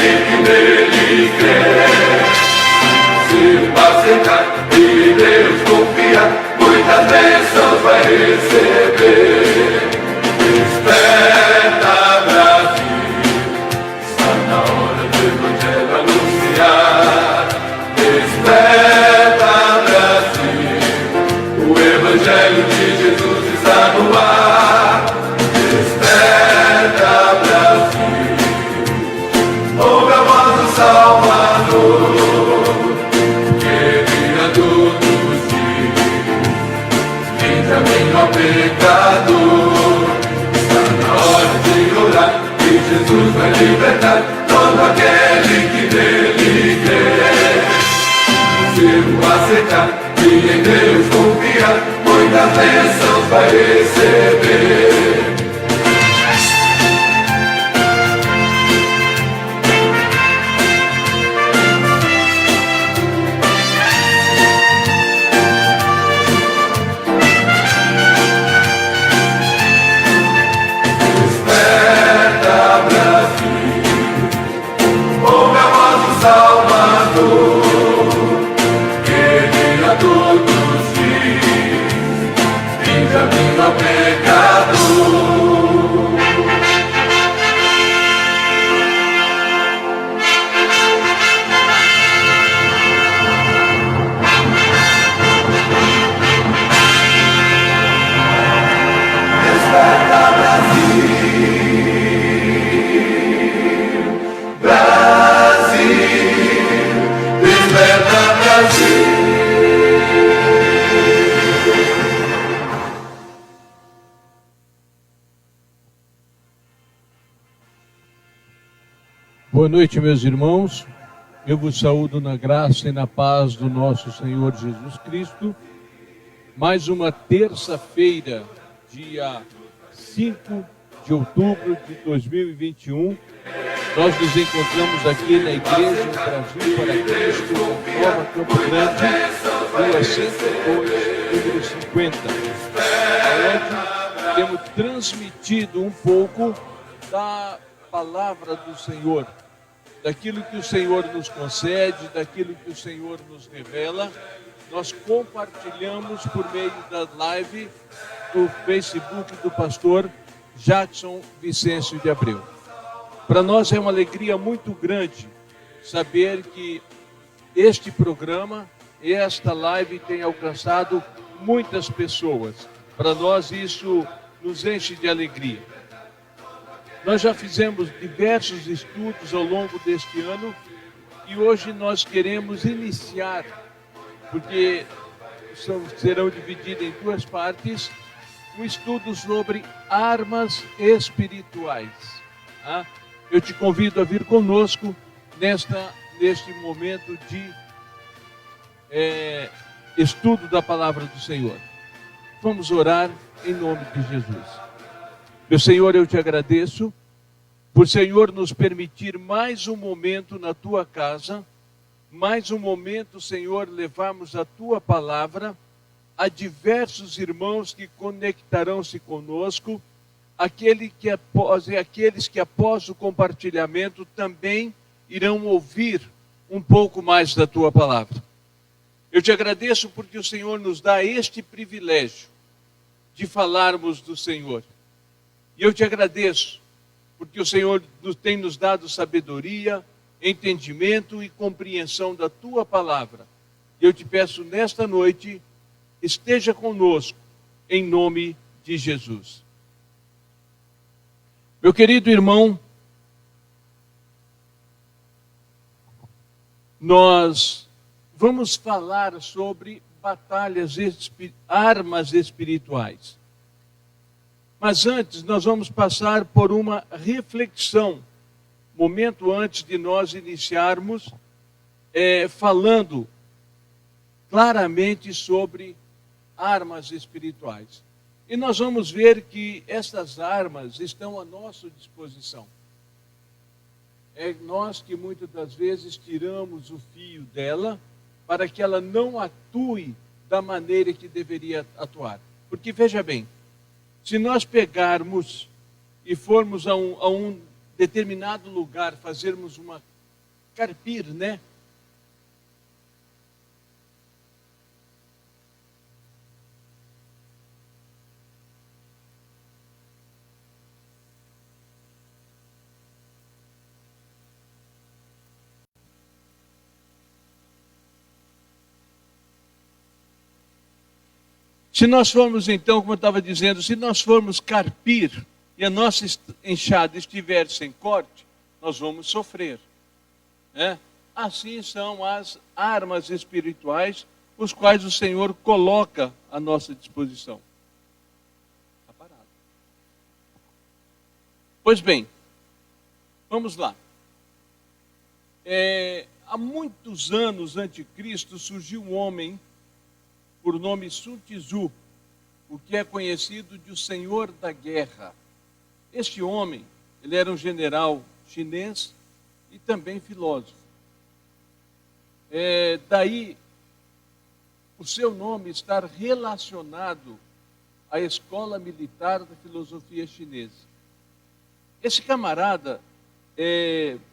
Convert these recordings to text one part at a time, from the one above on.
que nele crê. Se aceitar e em Deus confiar, muitas bênçãos vai receber. Desperta, Brasil, está na hora do Evangelho anunciar. Desperta, Brasil, o Evangelho de Jesus está no ar. Desperta, Brasil, ouve a voz do Salvador, que vira todos os dias. Entra bem ao pecador, está na hora de orar, e Jesus vai libertar todo aquele que nele crê. Se o aceitar e em Deus confiar, muitas bênçãos vai receber. Boa noite, meus irmãos. Eu vos saúdo na graça e na paz do nosso Senhor Jesus Cristo. Mais uma terça-feira, dia 5 de outubro de 2021. Nós nos encontramos aqui na Igreja Brasil para Cristo, Nova Campo Grande, Rua 102, número 50. Onde temos transmitido um pouco da palavra do Senhor, daquilo que o Senhor nos concede, daquilo que o Senhor nos revela. Nós compartilhamos por meio da live do Facebook do pastor Jackson Vicêncio de Abreu. Para nós é uma alegria muito grande saber que este programa e esta live tem alcançado muitas pessoas. Para nós isso nos enche de alegria. Nós já fizemos diversos estudos ao longo deste ano e hoje nós queremos iniciar, porque serão divididas em duas partes, um estudo sobre armas espirituais. Tá? Eu te convido a vir conosco neste momento de estudo da palavra do Senhor. Vamos orar em nome de Jesus. Meu Senhor, eu te agradeço por, Senhor, nos permitir mais um momento na tua casa, mais um momento, Senhor, levarmos a tua palavra a diversos irmãos que conectarão-se conosco, aqueles que após o compartilhamento também irão ouvir um pouco mais da tua palavra. Eu te agradeço porque o Senhor nos dá este privilégio de falarmos do Senhor. E eu te agradeço, porque o Senhor tem nos dado sabedoria, entendimento e compreensão da tua palavra. E eu te peço nesta noite, esteja conosco, em nome de Jesus. Meu querido irmão, nós vamos falar sobre armas espirituais. Mas antes, nós vamos passar por uma reflexão, momento antes de nós iniciarmos, falando claramente sobre armas espirituais. E nós vamos ver que essas armas estão à nossa disposição. É nós que muitas das vezes tiramos o fio dela para que ela não atue da maneira que deveria atuar. Porque veja bem, se nós pegarmos e formos a um determinado lugar, fazermos uma carpir, né? Se nós formos então, como eu estava dizendo, se nós formos carpir e a nossa enxada estiver sem corte, nós vamos sofrer. Né? Assim são as armas espirituais, os quais o Senhor coloca à nossa disposição. Está parado. Pois bem, vamos lá. Há muitos anos antes de Cristo surgiu um homem por nome Sun Tzu, o que é conhecido de o Senhor da Guerra. Este homem, ele era um general chinês e também filósofo. Daí o seu nome estar relacionado à escola militar da filosofia chinesa. Esse camarada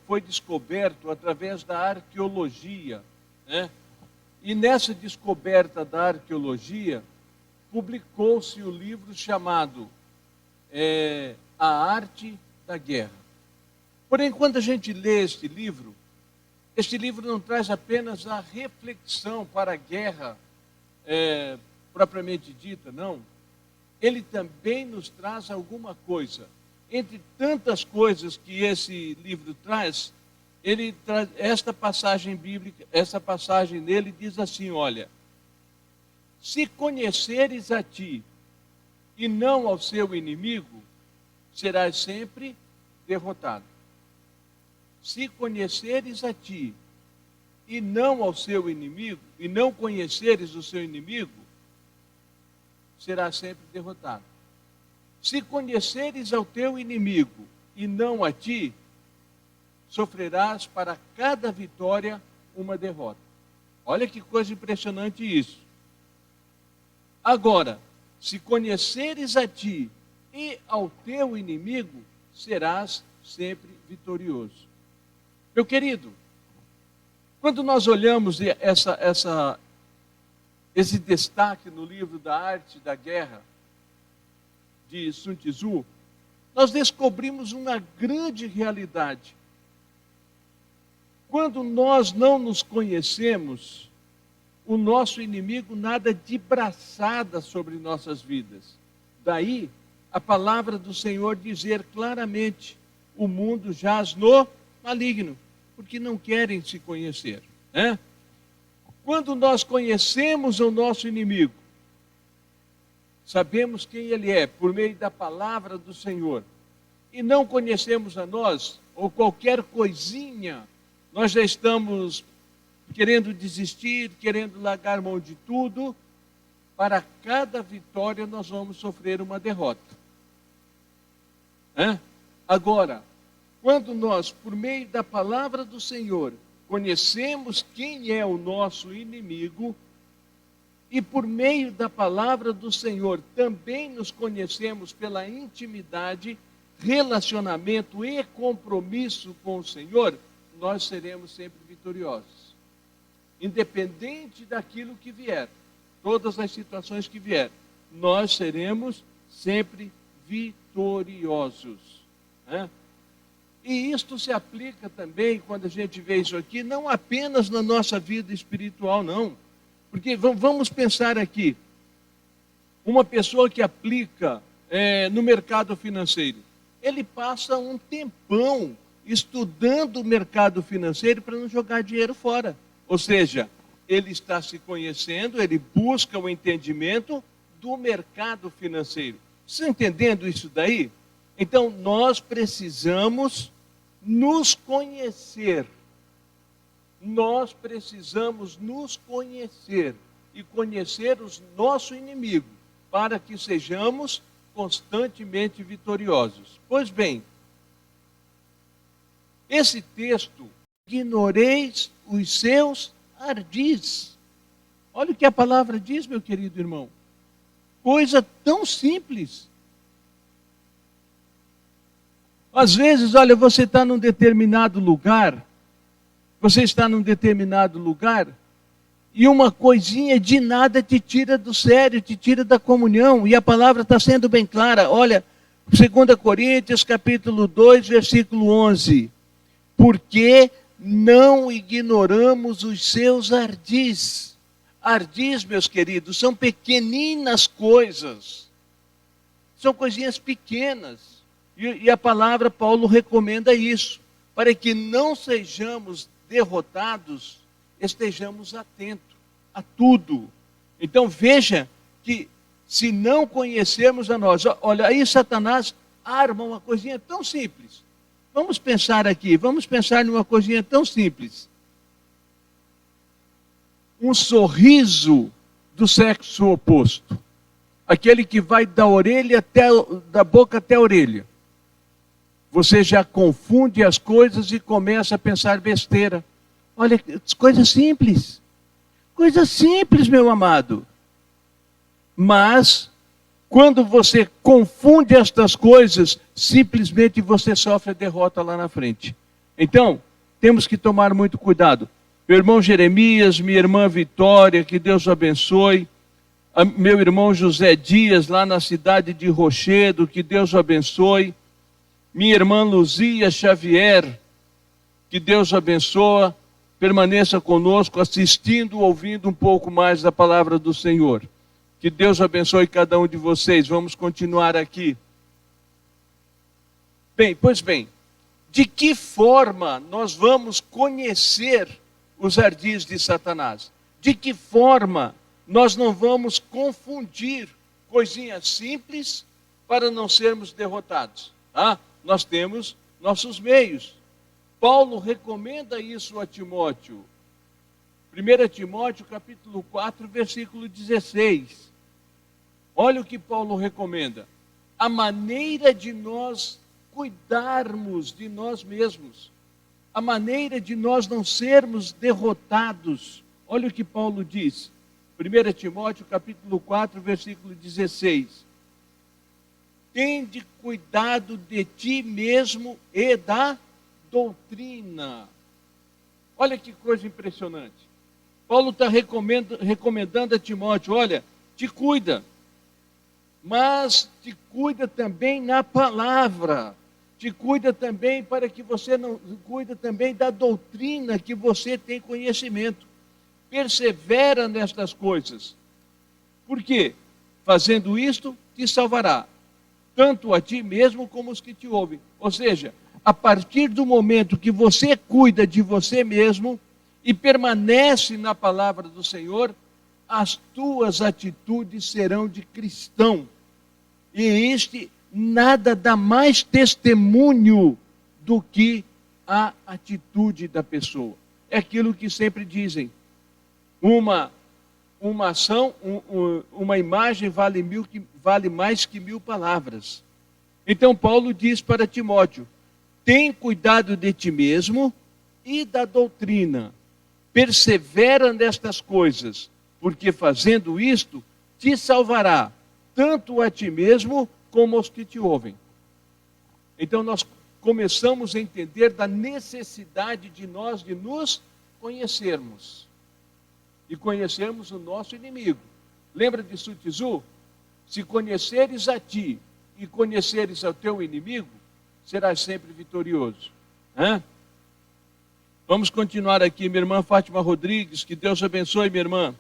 foi descoberto através da arqueologia, né? E nessa descoberta da arqueologia, publicou-se o livro chamado A Arte da Guerra. Porém, quando a gente lê este livro não traz apenas a reflexão para a guerra propriamente dita, não. Ele também nos traz alguma coisa. Entre tantas coisas que esse livro traz, ele traz esta passagem bíblica, essa passagem dele diz assim, olha: se conheceres a ti e não ao seu inimigo, serás sempre derrotado. Se conheceres a ti e não ao seu inimigo, e não conheceres o seu inimigo, serás sempre derrotado. Se conheceres ao teu inimigo e não a ti, sofrerás para cada vitória uma derrota. Olha que coisa impressionante isso. Agora, se conheceres a ti e ao teu inimigo, serás sempre vitorioso. Meu querido, quando nós olhamos esse destaque no livro da Arte da Guerra, de Sun Tzu, nós descobrimos uma grande realidade. Quando nós não nos conhecemos, o nosso inimigo nada de braçada sobre nossas vidas. Daí, a palavra do Senhor dizer claramente, o mundo jaz no maligno, porque não querem se conhecer. Né? Quando nós conhecemos o nosso inimigo, sabemos quem ele é, por meio da palavra do Senhor, e não conhecemos a nós, ou qualquer coisinha, nós já estamos querendo desistir, querendo largar mão de tudo. Para cada vitória nós vamos sofrer uma derrota. Agora, quando nós, por meio da palavra do Senhor, conhecemos quem é o nosso inimigo, e por meio da palavra do Senhor também nos conhecemos pela intimidade, relacionamento e compromisso com o Senhor, nós seremos sempre vitoriosos. Independente daquilo que vier, todas as situações que vier, nós seremos sempre vitoriosos. Né? E isto se aplica também, quando a gente vê isso aqui, não apenas na nossa vida espiritual, não. Porque vamos pensar aqui, uma pessoa que aplica no mercado financeiro, ele passa um tempão estudando o mercado financeiro para não jogar dinheiro fora. Ou seja, ele está se conhecendo, ele busca o entendimento do mercado financeiro. Vocês estão entendendo isso daí? Então, nós precisamos nos conhecer. Nós precisamos nos conhecer e conhecer o nosso inimigo, para que sejamos constantemente vitoriosos. Pois bem, esse texto, ignoreis os seus ardis. Olha o que a palavra diz, meu querido irmão. Coisa tão simples. Às vezes, olha, você está num determinado lugar Você está num determinado lugar e uma coisinha de nada te tira do sério, te tira da comunhão. E a palavra está sendo bem clara. Olha, 2 Coríntios capítulo 2, versículo 11. Porque não ignoramos os seus ardis. Ardis, meus queridos, são pequeninas coisas. São coisinhas pequenas. E a palavra, Paulo recomenda isso. Para que não sejamos derrotados, estejamos atentos a tudo. Então veja que se não conhecermos a nós, olha, aí Satanás arma uma coisinha tão simples. Vamos pensar aqui, vamos pensar numa coisinha tão simples. Um sorriso do sexo oposto. Aquele que vai da boca até a orelha. Você já confunde as coisas e começa a pensar besteira. Olha, coisa simples. Coisa simples, meu amado. Mas, quando você confunde estas coisas, simplesmente você sofre a derrota lá na frente. Então, temos que tomar muito cuidado. Meu irmão Jeremias, minha irmã Vitória, que Deus o abençoe. Meu irmão José Dias, lá na cidade de Rochedo, que Deus o abençoe. Minha irmã Luzia Xavier, que Deus o abençoe. Permaneça conosco, assistindo, ouvindo um pouco mais da palavra do Senhor. Que Deus abençoe cada um de vocês. Vamos continuar aqui. Pois bem, de que forma nós vamos conhecer os ardis de Satanás? De que forma nós não vamos confundir coisinhas simples para não sermos derrotados? Nós temos nossos meios. Paulo recomenda isso a Timóteo. 1 Timóteo capítulo 4, versículo 16. Olha o que Paulo recomenda. A maneira de nós cuidarmos de nós mesmos. A maneira de nós não sermos derrotados. Olha o que Paulo diz. 1 Timóteo capítulo 4, versículo 16. Tende cuidado de ti mesmo e da doutrina. Olha que coisa impressionante. Paulo está recomendando a Timóteo, olha, te cuida, mas te cuida também na palavra, te cuida também para que você não, cuida também da doutrina que você tem conhecimento, persevera nestas coisas, porque fazendo isto te salvará, tanto a ti mesmo como os que te ouvem. Ou seja, a partir do momento que você cuida de você mesmo e permanece na palavra do Senhor, as tuas atitudes serão de cristão. E nada dá mais testemunho do que a atitude da pessoa. É aquilo que sempre dizem, uma ação, uma imagem vale mais que 1000 palavras. Então Paulo diz para Timóteo, tem cuidado de ti mesmo e da doutrina. Persevera nestas coisas, porque fazendo isto, te salvará, tanto a ti mesmo como aos que te ouvem. Então nós começamos a entender da necessidade de nós de nos conhecermos. E conhecermos o nosso inimigo. Lembra de Sun Tzu? Se conheceres a ti e conheceres ao teu inimigo, serás sempre vitorioso. Vamos continuar aqui, minha irmã Fátima Rodrigues, que Deus abençoe, minha irmã.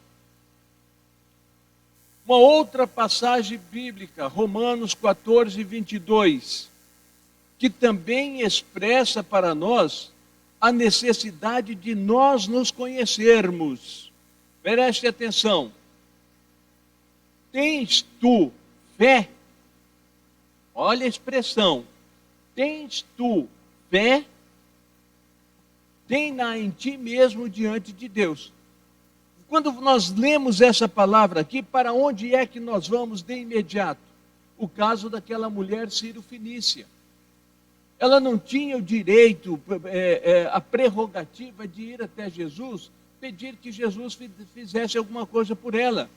Uma outra passagem bíblica, Romanos 14, 22, que também expressa para nós a necessidade de nós nos conhecermos. Preste atenção. Tens tu fé? Olha a expressão. Tens tu fé? Tem-na em ti mesmo diante de Deus. Quando nós lemos essa palavra aqui, para onde é que nós vamos de imediato? O caso daquela mulher Ciro-Fenícia. Ela não tinha o direito, a prerrogativa de ir até Jesus, pedir que Jesus fizesse alguma coisa por ela.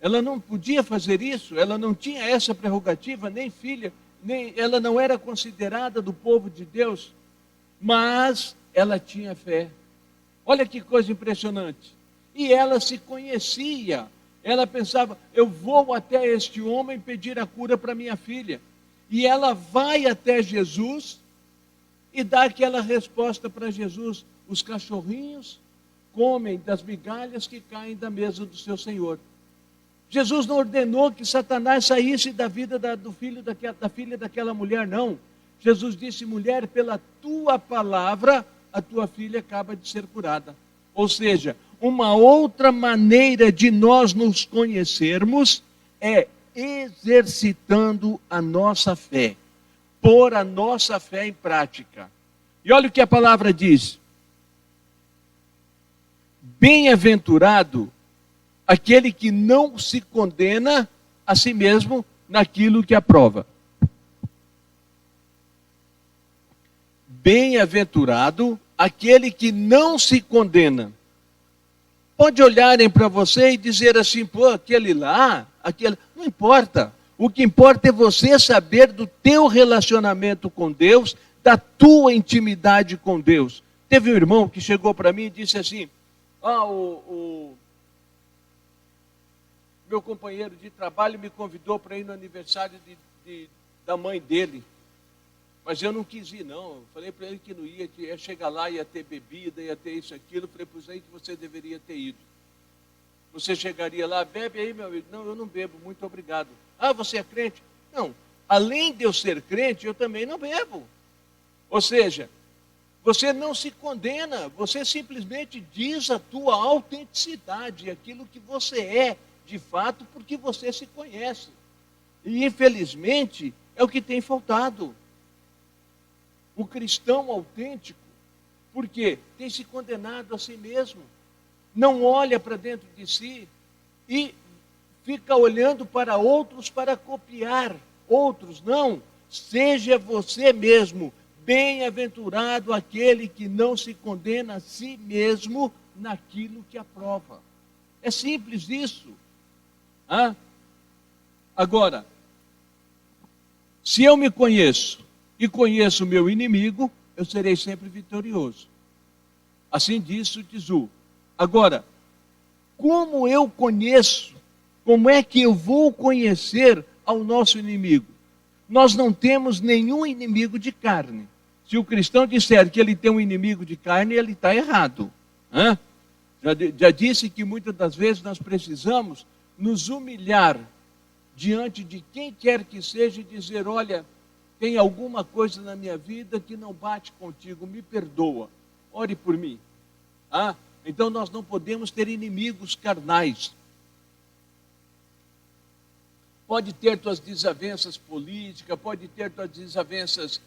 Ela não podia fazer isso, ela não tinha essa prerrogativa, nem filha, ela não era considerada do povo de Deus. Mas ela tinha fé. Olha que coisa impressionante. E ela se conhecia. Ela pensava, eu vou até este homem pedir a cura para minha filha. E ela vai até Jesus e dá aquela resposta para Jesus: os cachorrinhos comem das migalhas que caem da mesa do seu Senhor. Jesus não ordenou que Satanás saísse da vida do filho da filha daquela mulher, não. Jesus disse: mulher, pela tua palavra, a tua filha acaba de ser curada. Ou seja, uma outra maneira de nós nos conhecermos é exercitando a nossa fé, pôr a nossa fé em prática. E olha o que a palavra diz: bem-aventurado aquele que não se condena a si mesmo naquilo que aprova. Bem-aventurado aquele que não se condena. Pode olharem para você e dizer assim: pô, aquele lá, aquele... Não importa. O que importa é você saber do teu relacionamento com Deus, da tua intimidade com Deus. Teve um irmão que chegou para mim e disse assim: o meu companheiro de trabalho me convidou para ir no aniversário da mãe dele. Mas eu não quis ir, não. Eu falei para ele que não ia, que ia chegar lá, ia ter bebida, ia ter isso, aquilo. Eu falei, pois aí que você deveria ter ido. Você chegaria lá: bebe aí, meu amigo. Não, eu não bebo, muito obrigado. Ah, você é crente? Não, além de eu ser crente, eu também não bebo. Ou seja, você não se condena, você simplesmente diz a tua autenticidade, aquilo que você é, de fato, porque você se conhece. E infelizmente, é o que tem faltado. O cristão autêntico, porque tem se condenado a si mesmo, não olha para dentro de si e fica olhando para outros para copiar outros. Não, seja você mesmo. Bem-aventurado aquele que não se condena a si mesmo naquilo que aprova. É simples isso. Agora, se eu me conheço e conheço o meu inimigo, eu serei sempre vitorioso. Assim diz o Tzu. Agora, como eu conheço, como é que eu vou conhecer ao nosso inimigo? Nós não temos nenhum inimigo de carne. Se o cristão disser que ele tem um inimigo de carne, ele está errado. Já disse que muitas das vezes nós precisamos nos humilhar diante de quem quer que seja e dizer: olha, tem alguma coisa na minha vida que não bate contigo, me perdoa, ore por mim. Então nós não podemos ter inimigos carnais. Pode ter tuas desavenças políticas, pode ter tuas desavenças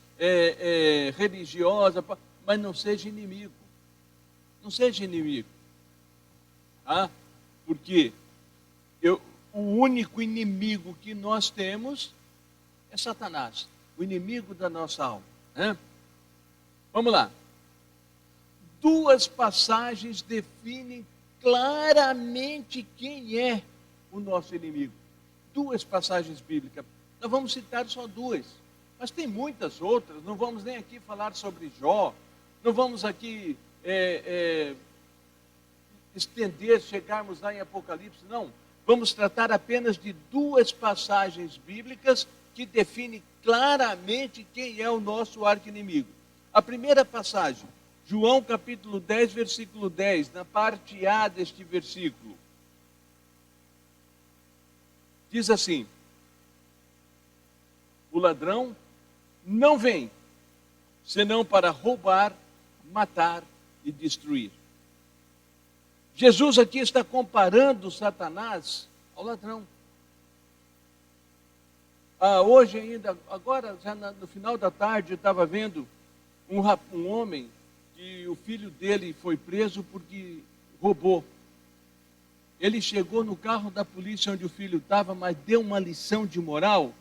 religiosas, mas não seja inimigo. Não seja inimigo. Porque o único inimigo que nós temos é Satanás, o inimigo da nossa alma. Vamos lá. Duas passagens definem claramente quem é o nosso inimigo. Duas passagens bíblicas. Nós vamos citar só duas, mas tem muitas outras. Não vamos nem aqui falar sobre Jó, não vamos aqui estender, chegarmos lá em Apocalipse, não. Vamos tratar apenas de duas passagens bíblicas que definem claramente quem é o nosso arqui-inimigo. A primeira passagem, João capítulo 10, versículo 10, na parte A deste versículo, diz assim: o ladrão não vem, senão para roubar, matar e destruir. Jesus aqui está comparando Satanás ao ladrão. Hoje ainda, agora já no final da tarde, eu estava vendo um homem que o filho dele foi preso porque roubou. Ele chegou no carro da polícia onde o filho estava, mas deu uma lição de moral,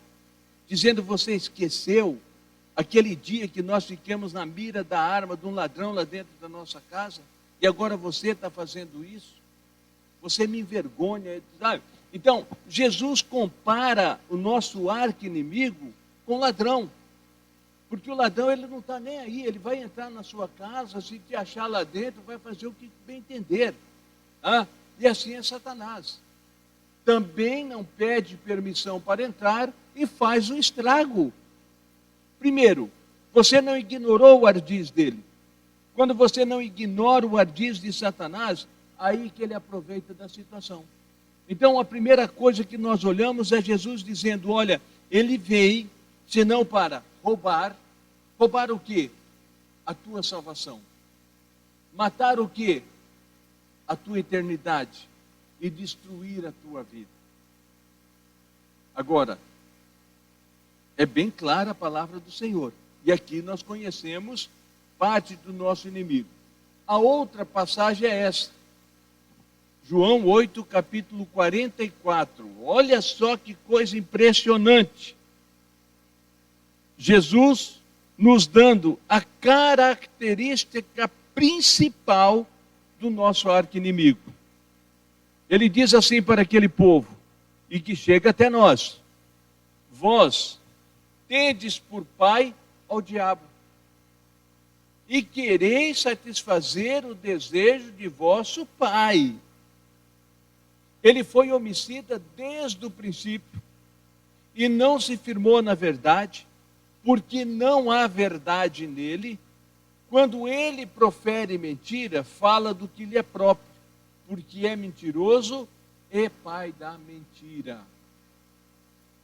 dizendo: você esqueceu aquele dia que nós ficamos na mira da arma de um ladrão lá dentro da nossa casa? E agora você está fazendo isso? Você me envergonha, sabe? Então, Jesus compara o nosso arqui-inimigo com ladrão. Porque o ladrão, ele não está nem aí, ele vai entrar na sua casa, se te achar lá dentro, vai fazer o que bem entender. E assim é Satanás. Também não pede permissão para entrar e faz um estrago. Primeiro, você não ignorou o ardis dele. Quando você não ignora o ardis de Satanás, aí que ele aproveita da situação. Então, a primeira coisa que nós olhamos é Jesus dizendo, olha, ele veio, senão para roubar. Roubar o quê? A tua salvação. Matar o quê? A tua eternidade. E destruir a tua vida. Agora, é bem clara a palavra do Senhor. E aqui nós conhecemos parte do nosso inimigo. A outra passagem é esta. João 8, capítulo 44. Olha só que coisa impressionante. Jesus nos dando a característica principal do nosso arqui-inimigo. Ele diz assim para aquele povo, e que chega até nós: vós tendes por pai ao diabo, e quereis satisfazer o desejo de vosso pai. Ele foi homicida desde o princípio, e não se firmou na verdade, porque não há verdade nele. Quando ele profere mentira, fala do que lhe é próprio, porque é mentiroso e pai da mentira.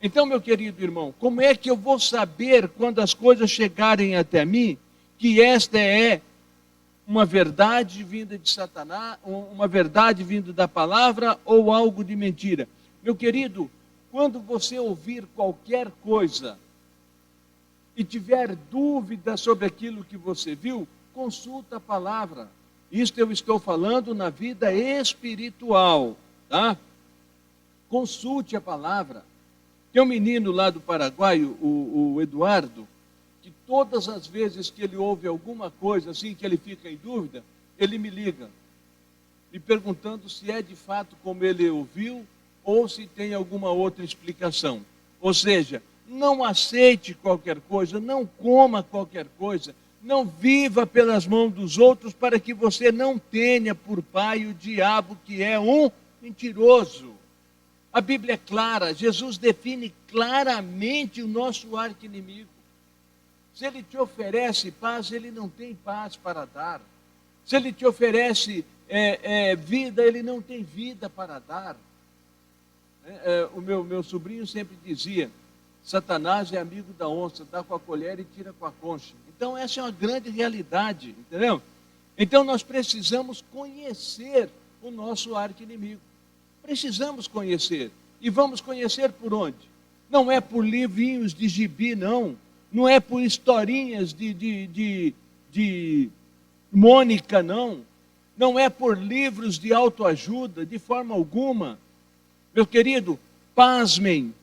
Então, meu querido irmão, como é que eu vou saber, quando as coisas chegarem até mim, que esta é uma verdade vinda de Satanás, uma verdade vinda da palavra ou algo de mentira? Meu querido, quando você ouvir qualquer coisa e tiver dúvida sobre aquilo que você viu, consulta a palavra. Isto eu estou falando na vida espiritual, tá? Consulte a palavra. Tem um menino lá do Paraguai, o Eduardo, que todas as vezes que ele ouve alguma coisa assim, que ele fica em dúvida, ele me liga, me perguntando se é de fato como ele ouviu ou se tem alguma outra explicação. Ou seja, não aceite qualquer coisa, não coma qualquer coisa, não viva pelas mãos dos outros, para que você não tenha por pai o diabo, que é um mentiroso. A Bíblia é clara, Jesus define claramente o nosso arqui-inimigo. Se ele te oferece paz, ele não tem paz para dar. Se ele te oferece vida, ele não tem vida para dar. O meu sobrinho sempre dizia, Satanás é amigo da onça, dá com a colher e tira com a concha. Então essa é uma grande realidade, entendeu? Então nós precisamos conhecer o nosso arqui-inimigo. Precisamos conhecer. E vamos conhecer por onde? Não é por livrinhos de gibi, não. Não é por historinhas de Mônica, não. Não é por livros de autoajuda, de forma alguma. Meu querido, pasmem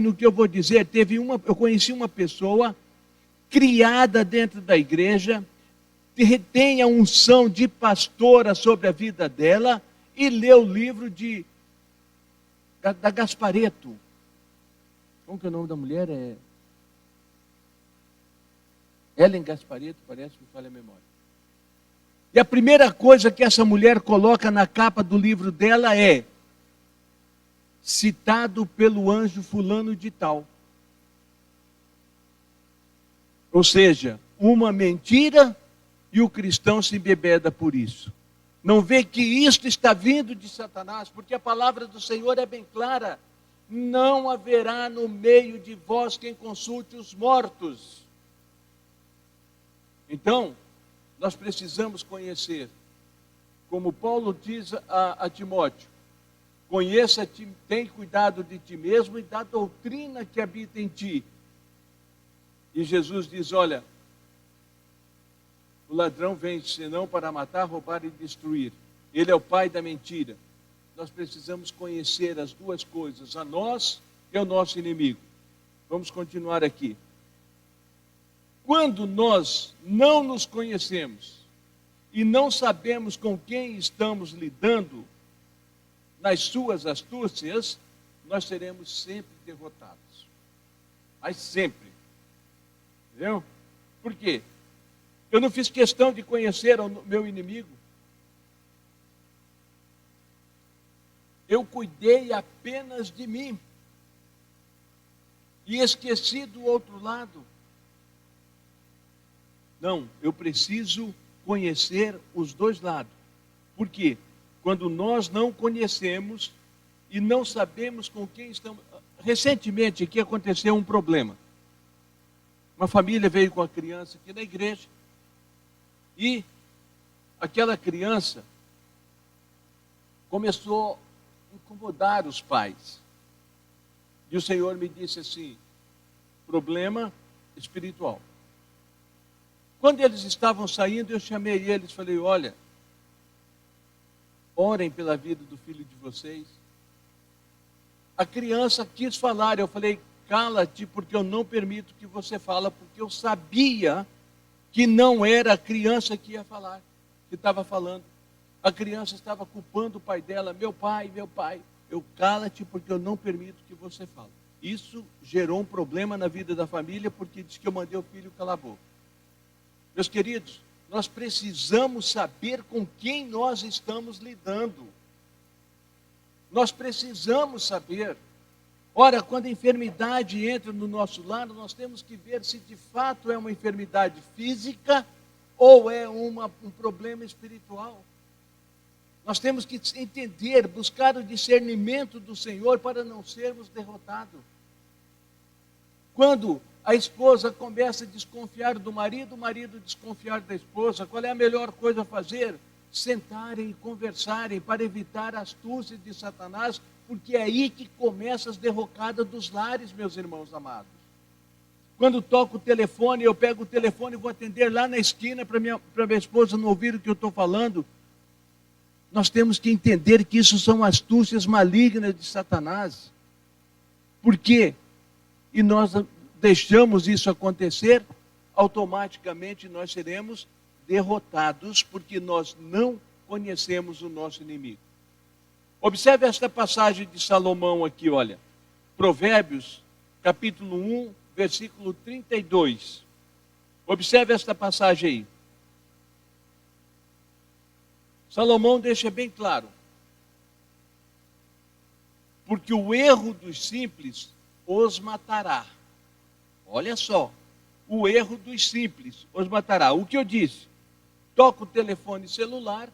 no que eu vou dizer. Eu conheci uma pessoa criada dentro da igreja, tem a unção de pastora sobre a vida dela, e leu o livro da Gasparetto. Como que é o nome da mulher? Ellen Gasparetto, parece que me falha a memória. E a primeira coisa que essa mulher coloca na capa do livro dela é: citado pelo anjo fulano de tal. Ou seja, uma mentira, e o cristão se embebeda por isso. Não vê que isto está vindo de Satanás, porque a palavra do Senhor é bem clara: não haverá no meio de vós quem consulte os mortos. Então, nós precisamos conhecer, como Paulo diz a Timóteo: conheça-te, tem cuidado de ti mesmo e da doutrina que habita em ti. E Jesus diz: olha, o ladrão vem senão para matar, roubar e destruir. Ele é o pai da mentira. Nós precisamos conhecer as duas coisas, a nós e ao nosso inimigo. Vamos continuar aqui. Quando nós não nos conhecemos e não sabemos com quem estamos lidando, nas suas astúcias, nós seremos sempre derrotados. Mas sempre. Entendeu? Por quê? Eu não fiz questão de conhecer o meu inimigo. Eu cuidei apenas de mim. E esqueci do outro lado. Não, eu preciso conhecer os dois lados. Por quê? Quando nós não conhecemos e não sabemos com quem estamos... Recentemente aqui aconteceu um problema. Uma família veio com a criança aqui na igreja e aquela criança começou a incomodar os pais. E o Senhor me disse assim, problema espiritual. Quando eles estavam saindo, eu chamei eles e falei, olha, orem pela vida do filho de vocês. A criança quis falar, eu falei, cala-te, porque eu não permito que você fale, porque eu sabia que não era a criança que ia falar, que estava falando. A criança estava culpando o pai dela, meu pai, eu cala-te, porque eu não permito que você fale. Isso gerou um problema na vida da família, porque disse que eu mandei o filho calar a boca. Meus queridos, nós precisamos saber com quem nós estamos lidando. Nós precisamos saber. Ora, quando a enfermidade entra no nosso lar, nós temos que ver se de fato é uma enfermidade física ou é um problema espiritual. Nós temos que entender, buscar o discernimento do Senhor para não sermos derrotados. Quando a esposa começa a desconfiar do marido, o marido desconfiar da esposa, qual é a melhor coisa a fazer? Sentarem e conversarem para evitar a astúcia de Satanás, porque é aí que começam as derrocadas dos lares, meus irmãos amados. Quando toco o telefone, eu pego o telefone e vou atender lá na esquina para minha esposa não ouvir o que eu estou falando. Nós temos que entender que isso são astúcias malignas de Satanás. Por quê? E nós deixamos isso acontecer, automaticamente nós seremos derrotados, porque nós não conhecemos o nosso inimigo. Observe esta passagem de Salomão aqui, olha. Provérbios, capítulo 1, versículo 32. Observe esta passagem aí. Salomão deixa bem claro. Porque o erro dos simples os matará. Olha só, o erro dos simples os matará. O que eu disse? Toco o telefone celular,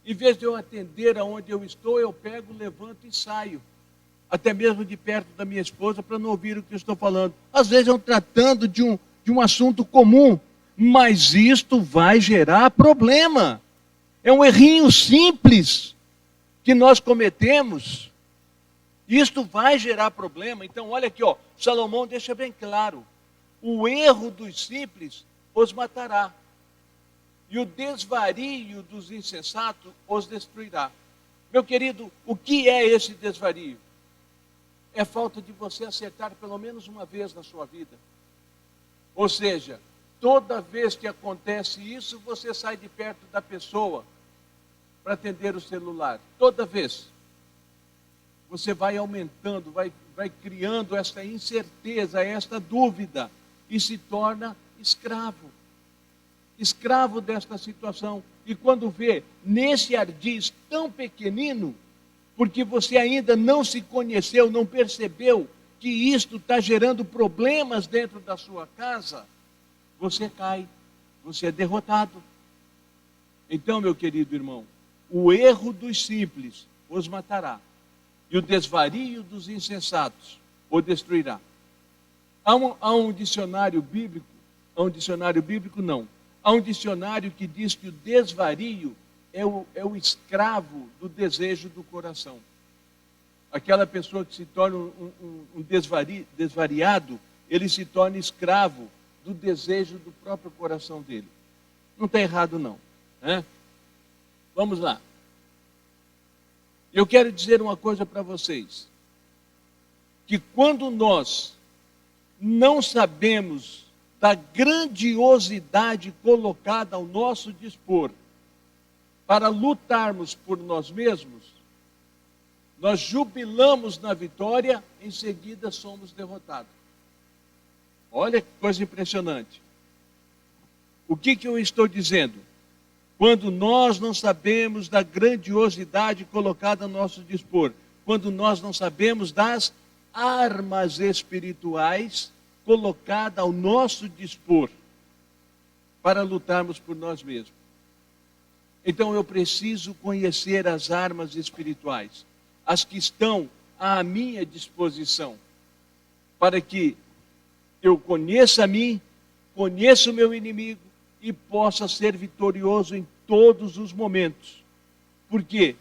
em vez de eu atender aonde eu estou, eu pego, levanto e saio. Até mesmo de perto da minha esposa, para não ouvir o que eu estou falando. Às vezes eu tratando de um assunto comum, mas isto vai gerar problema. É um errinho simples que nós cometemos. Isto vai gerar problema. Então, olha aqui, ó, Salomão deixa bem claro. O erro dos simples os matará. E o desvario dos insensatos os destruirá. Meu querido, o que é esse desvario? É falta de você acertar pelo menos uma vez na sua vida. Ou seja, toda vez que acontece isso, você sai de perto da pessoa para atender o celular. Toda vez. Você vai aumentando, vai criando esta incerteza, esta dúvida, e se torna escravo. Escravo desta situação. E quando vê nesse ardiz tão pequenino, porque você ainda não se conheceu, não percebeu que isto está gerando problemas dentro da sua casa, você cai, você é derrotado. Então, meu querido irmão, o erro dos simples os matará, e o desvario dos insensatos o destruirá. Há um dicionário bíblico, não. Há um dicionário que diz que o desvario é o escravo do desejo do coração. Aquela pessoa que se torna um desvariado, ele se torna escravo do desejo do próprio coração dele. Não está errado não, né? Vamos lá. Eu quero dizer uma coisa para vocês. Que quando nós não sabemos da grandiosidade colocada ao nosso dispor para lutarmos por nós mesmos, nós jubilamos na vitória, em seguida somos derrotados. Olha que coisa impressionante. O que eu estou dizendo? Quando nós não sabemos da grandiosidade colocada a nosso dispor, quando nós não sabemos das armas espirituais colocadas ao nosso dispor para lutarmos por nós mesmos. Então eu preciso conhecer as armas espirituais, as que estão à minha disposição, para que eu conheça a mim, conheça o meu inimigo e possa ser vitorioso em todos os momentos. Porque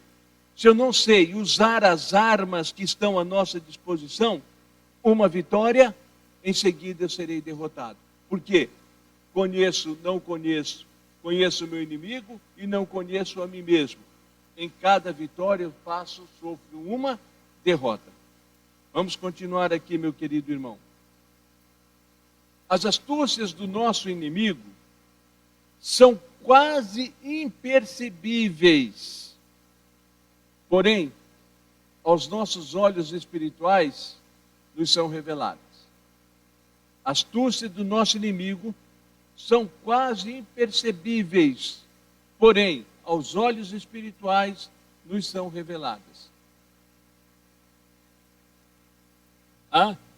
se eu não sei usar as armas que estão à nossa disposição, uma vitória, em seguida eu serei derrotado. Por quê? Não conheço o meu inimigo e não conheço a mim mesmo. Em cada vitória eu sofro uma derrota. Vamos continuar aqui, meu querido irmão. As astúcias do nosso inimigo são quase imperceptíveis. Porém, aos nossos olhos espirituais, nos são reveladas. A astúcia do nosso inimigo são quase imperceptíveis, porém, aos olhos espirituais, nos são reveladas.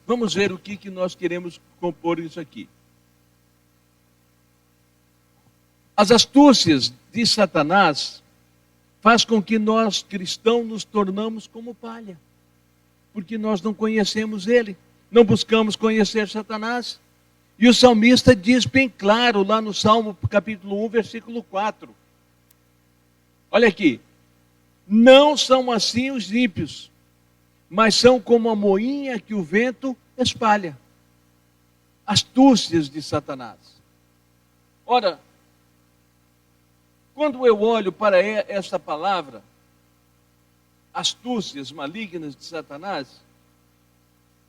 Vamos ver o que nós queremos compor isso aqui. As astúcias de Satanás faz com que nós, cristãos, nos tornamos como palha, porque nós não conhecemos ele, não buscamos conhecer Satanás. E o salmista diz bem claro lá no Salmo capítulo 1, versículo 4. Olha aqui. Não são assim os ímpios, mas são como a moinha que o vento espalha. Astúcias de Satanás. Ora, quando eu olho para essa palavra, astúcias malignas de Satanás,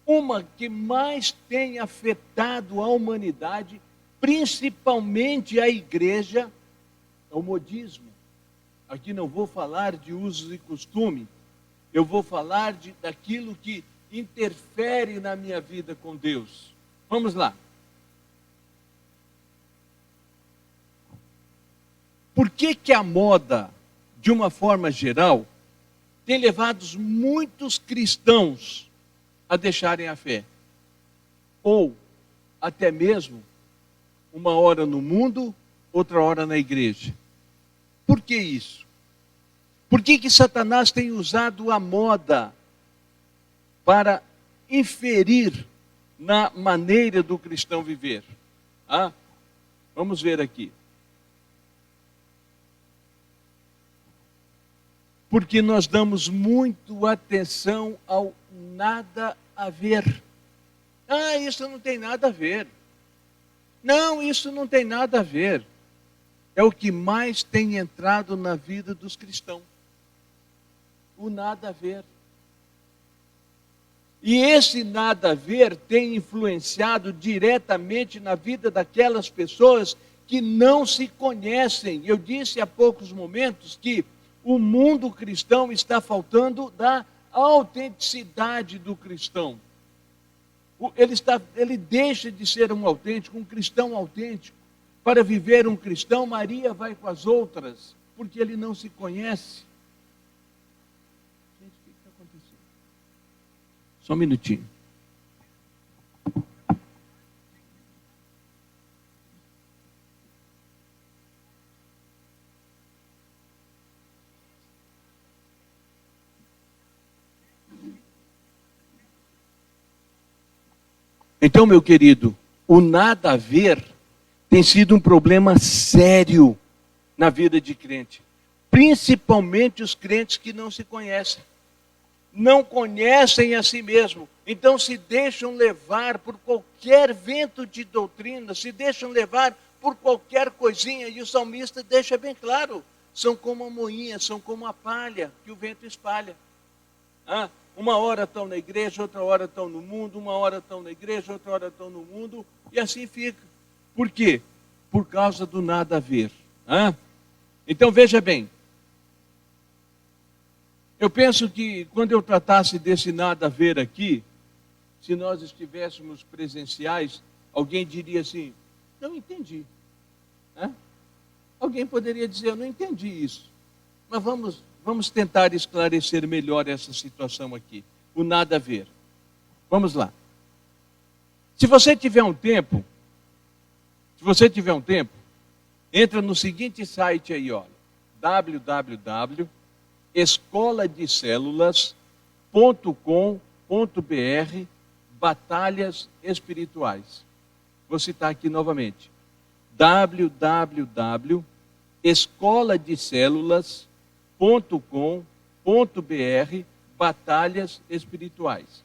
uma que mais tem afetado a humanidade, principalmente a igreja, é o modismo. Aqui não vou falar de usos e costume, eu vou falar daquilo que interfere na minha vida com Deus. Vamos lá. Por que a moda, de uma forma geral, tem levado muitos cristãos a deixarem a fé? Ou até mesmo uma hora no mundo, outra hora na igreja. Por que isso? Por que Satanás tem usado a moda para inferir na maneira do cristão viver? Vamos ver aqui. Porque nós damos muito atenção ao nada a ver. Isso não tem nada a ver. Não, isso não tem nada a ver. É o que mais tem entrado na vida dos cristãos. O nada a ver. E esse nada a ver tem influenciado diretamente na vida daquelas pessoas que não se conhecem. Eu disse há poucos momentos que o mundo cristão está faltando da autenticidade do cristão. Ele deixa de ser um cristão autêntico. Para viver um cristão, Maria vai com as outras, porque ele não se conhece. Gente, o que está acontecendo? Só um minutinho. Então, meu querido, o nada a ver tem sido um problema sério na vida de crente. Principalmente os crentes que não se conhecem. Não conhecem a si mesmo. Então se deixam levar por qualquer vento de doutrina, se deixam levar por qualquer coisinha. E o salmista deixa bem claro, são como a moinha, são como a palha que o vento espalha. Uma hora estão na igreja, outra hora estão no mundo, uma hora estão na igreja, outra hora estão no mundo, e assim fica. Por quê? Por causa do nada a ver. Então veja bem, eu penso que quando eu tratasse desse nada a ver aqui, se nós estivéssemos presenciais, alguém diria assim, não entendi. Né? Alguém poderia dizer, eu não entendi isso. Mas vamos tentar esclarecer melhor essa situação aqui. O nada a ver. Vamos lá. Se você tiver um tempo, entra no seguinte site aí, olha, www.escoladecelulas.com.br Batalhas Espirituais. Vou citar aqui novamente. www.escoladecelulas.com.br Batalhas Espirituais.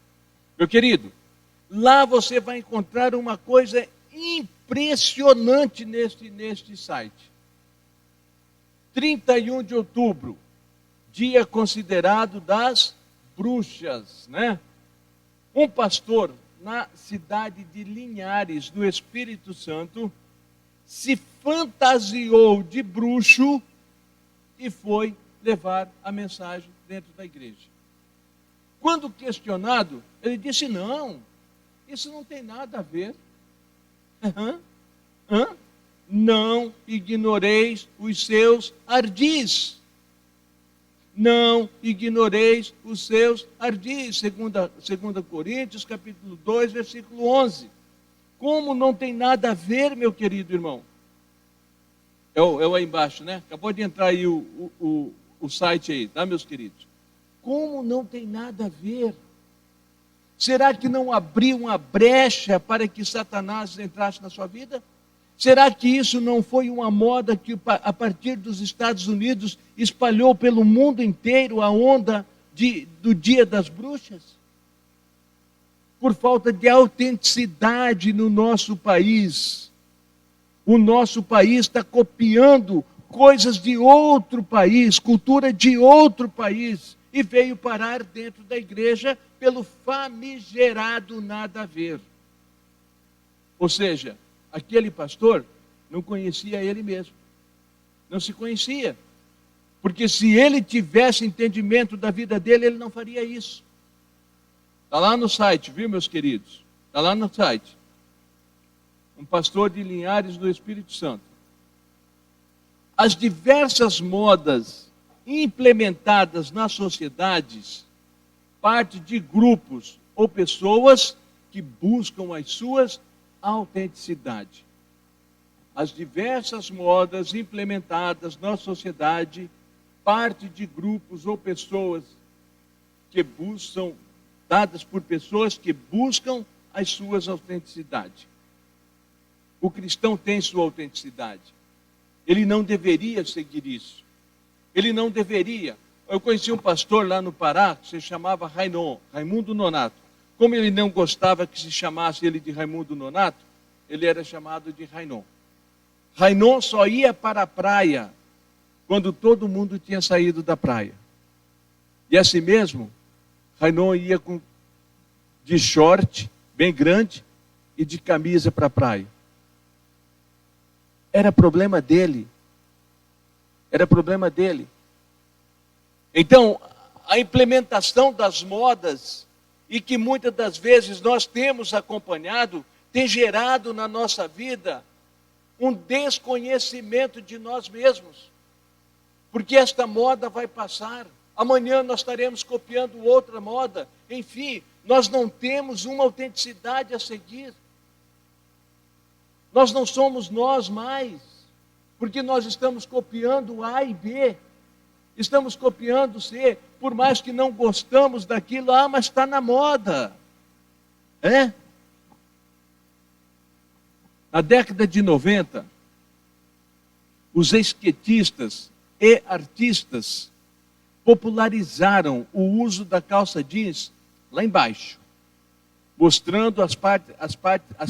Meu querido, lá você vai encontrar uma coisa impressionante neste site. 31 de outubro, dia considerado das bruxas, né? Um pastor na cidade de Linhares, no Espírito Santo, se fantasiou de bruxo e foi levar a mensagem dentro da igreja. Quando questionado, ele disse, não, isso não tem nada a ver. Não ignoreis os seus ardis. Não ignoreis os seus ardis. Segunda Coríntios, capítulo 2, versículo 11. Como não tem nada a ver, meu querido irmão? É o aí embaixo, né? Acabou de entrar aí o site aí, tá, meus queridos? Como não tem nada a ver? Será que não abriu uma brecha para que Satanás entrasse na sua vida? Será que isso não foi uma moda que a partir dos Estados Unidos espalhou pelo mundo inteiro a onda do Dia das Bruxas? Por falta de autenticidade no nosso país. O nosso país está copiando coisas de outro país, cultura de outro país, e veio parar dentro da igreja pelo famigerado nada a ver. Ou seja, aquele pastor não conhecia ele mesmo. Não se conhecia. Porque se ele tivesse entendimento da vida dele, ele não faria isso. Está lá no site, viu, meus queridos? Está lá no site. Um pastor de Linhares do Espírito Santo. As diversas modas implementadas nas sociedades parte de grupos ou pessoas que buscam as suas autenticidade. As diversas modas implementadas na sociedade parte de grupos ou pessoas que buscam, dadas por pessoas que buscam as suas autenticidades. O cristão tem sua autenticidade. Ele não deveria seguir isso. Ele não deveria. Eu conheci um pastor lá no Pará, que se chamava Raimundo Nonato. Como ele não gostava que se chamasse ele de Raimundo Nonato, ele era chamado de Rainon. Rainon só ia para a praia quando todo mundo tinha saído da praia. E assim mesmo, Rainon ia de short, bem grande, e de camisa para a praia. Era problema dele. Era problema dele. Então, a implementação das modas, e que muitas das vezes nós temos acompanhado, tem gerado na nossa vida um desconhecimento de nós mesmos. Porque esta moda vai passar. Amanhã nós estaremos copiando outra moda. Enfim, nós não temos uma autenticidade a seguir. Nós não somos nós mais, porque nós estamos copiando A e B, estamos copiando C, por mais que não gostamos daquilo, mas está na moda. Na década de 90, os esquetistas e artistas popularizaram o uso da calça jeans lá embaixo, mostrando as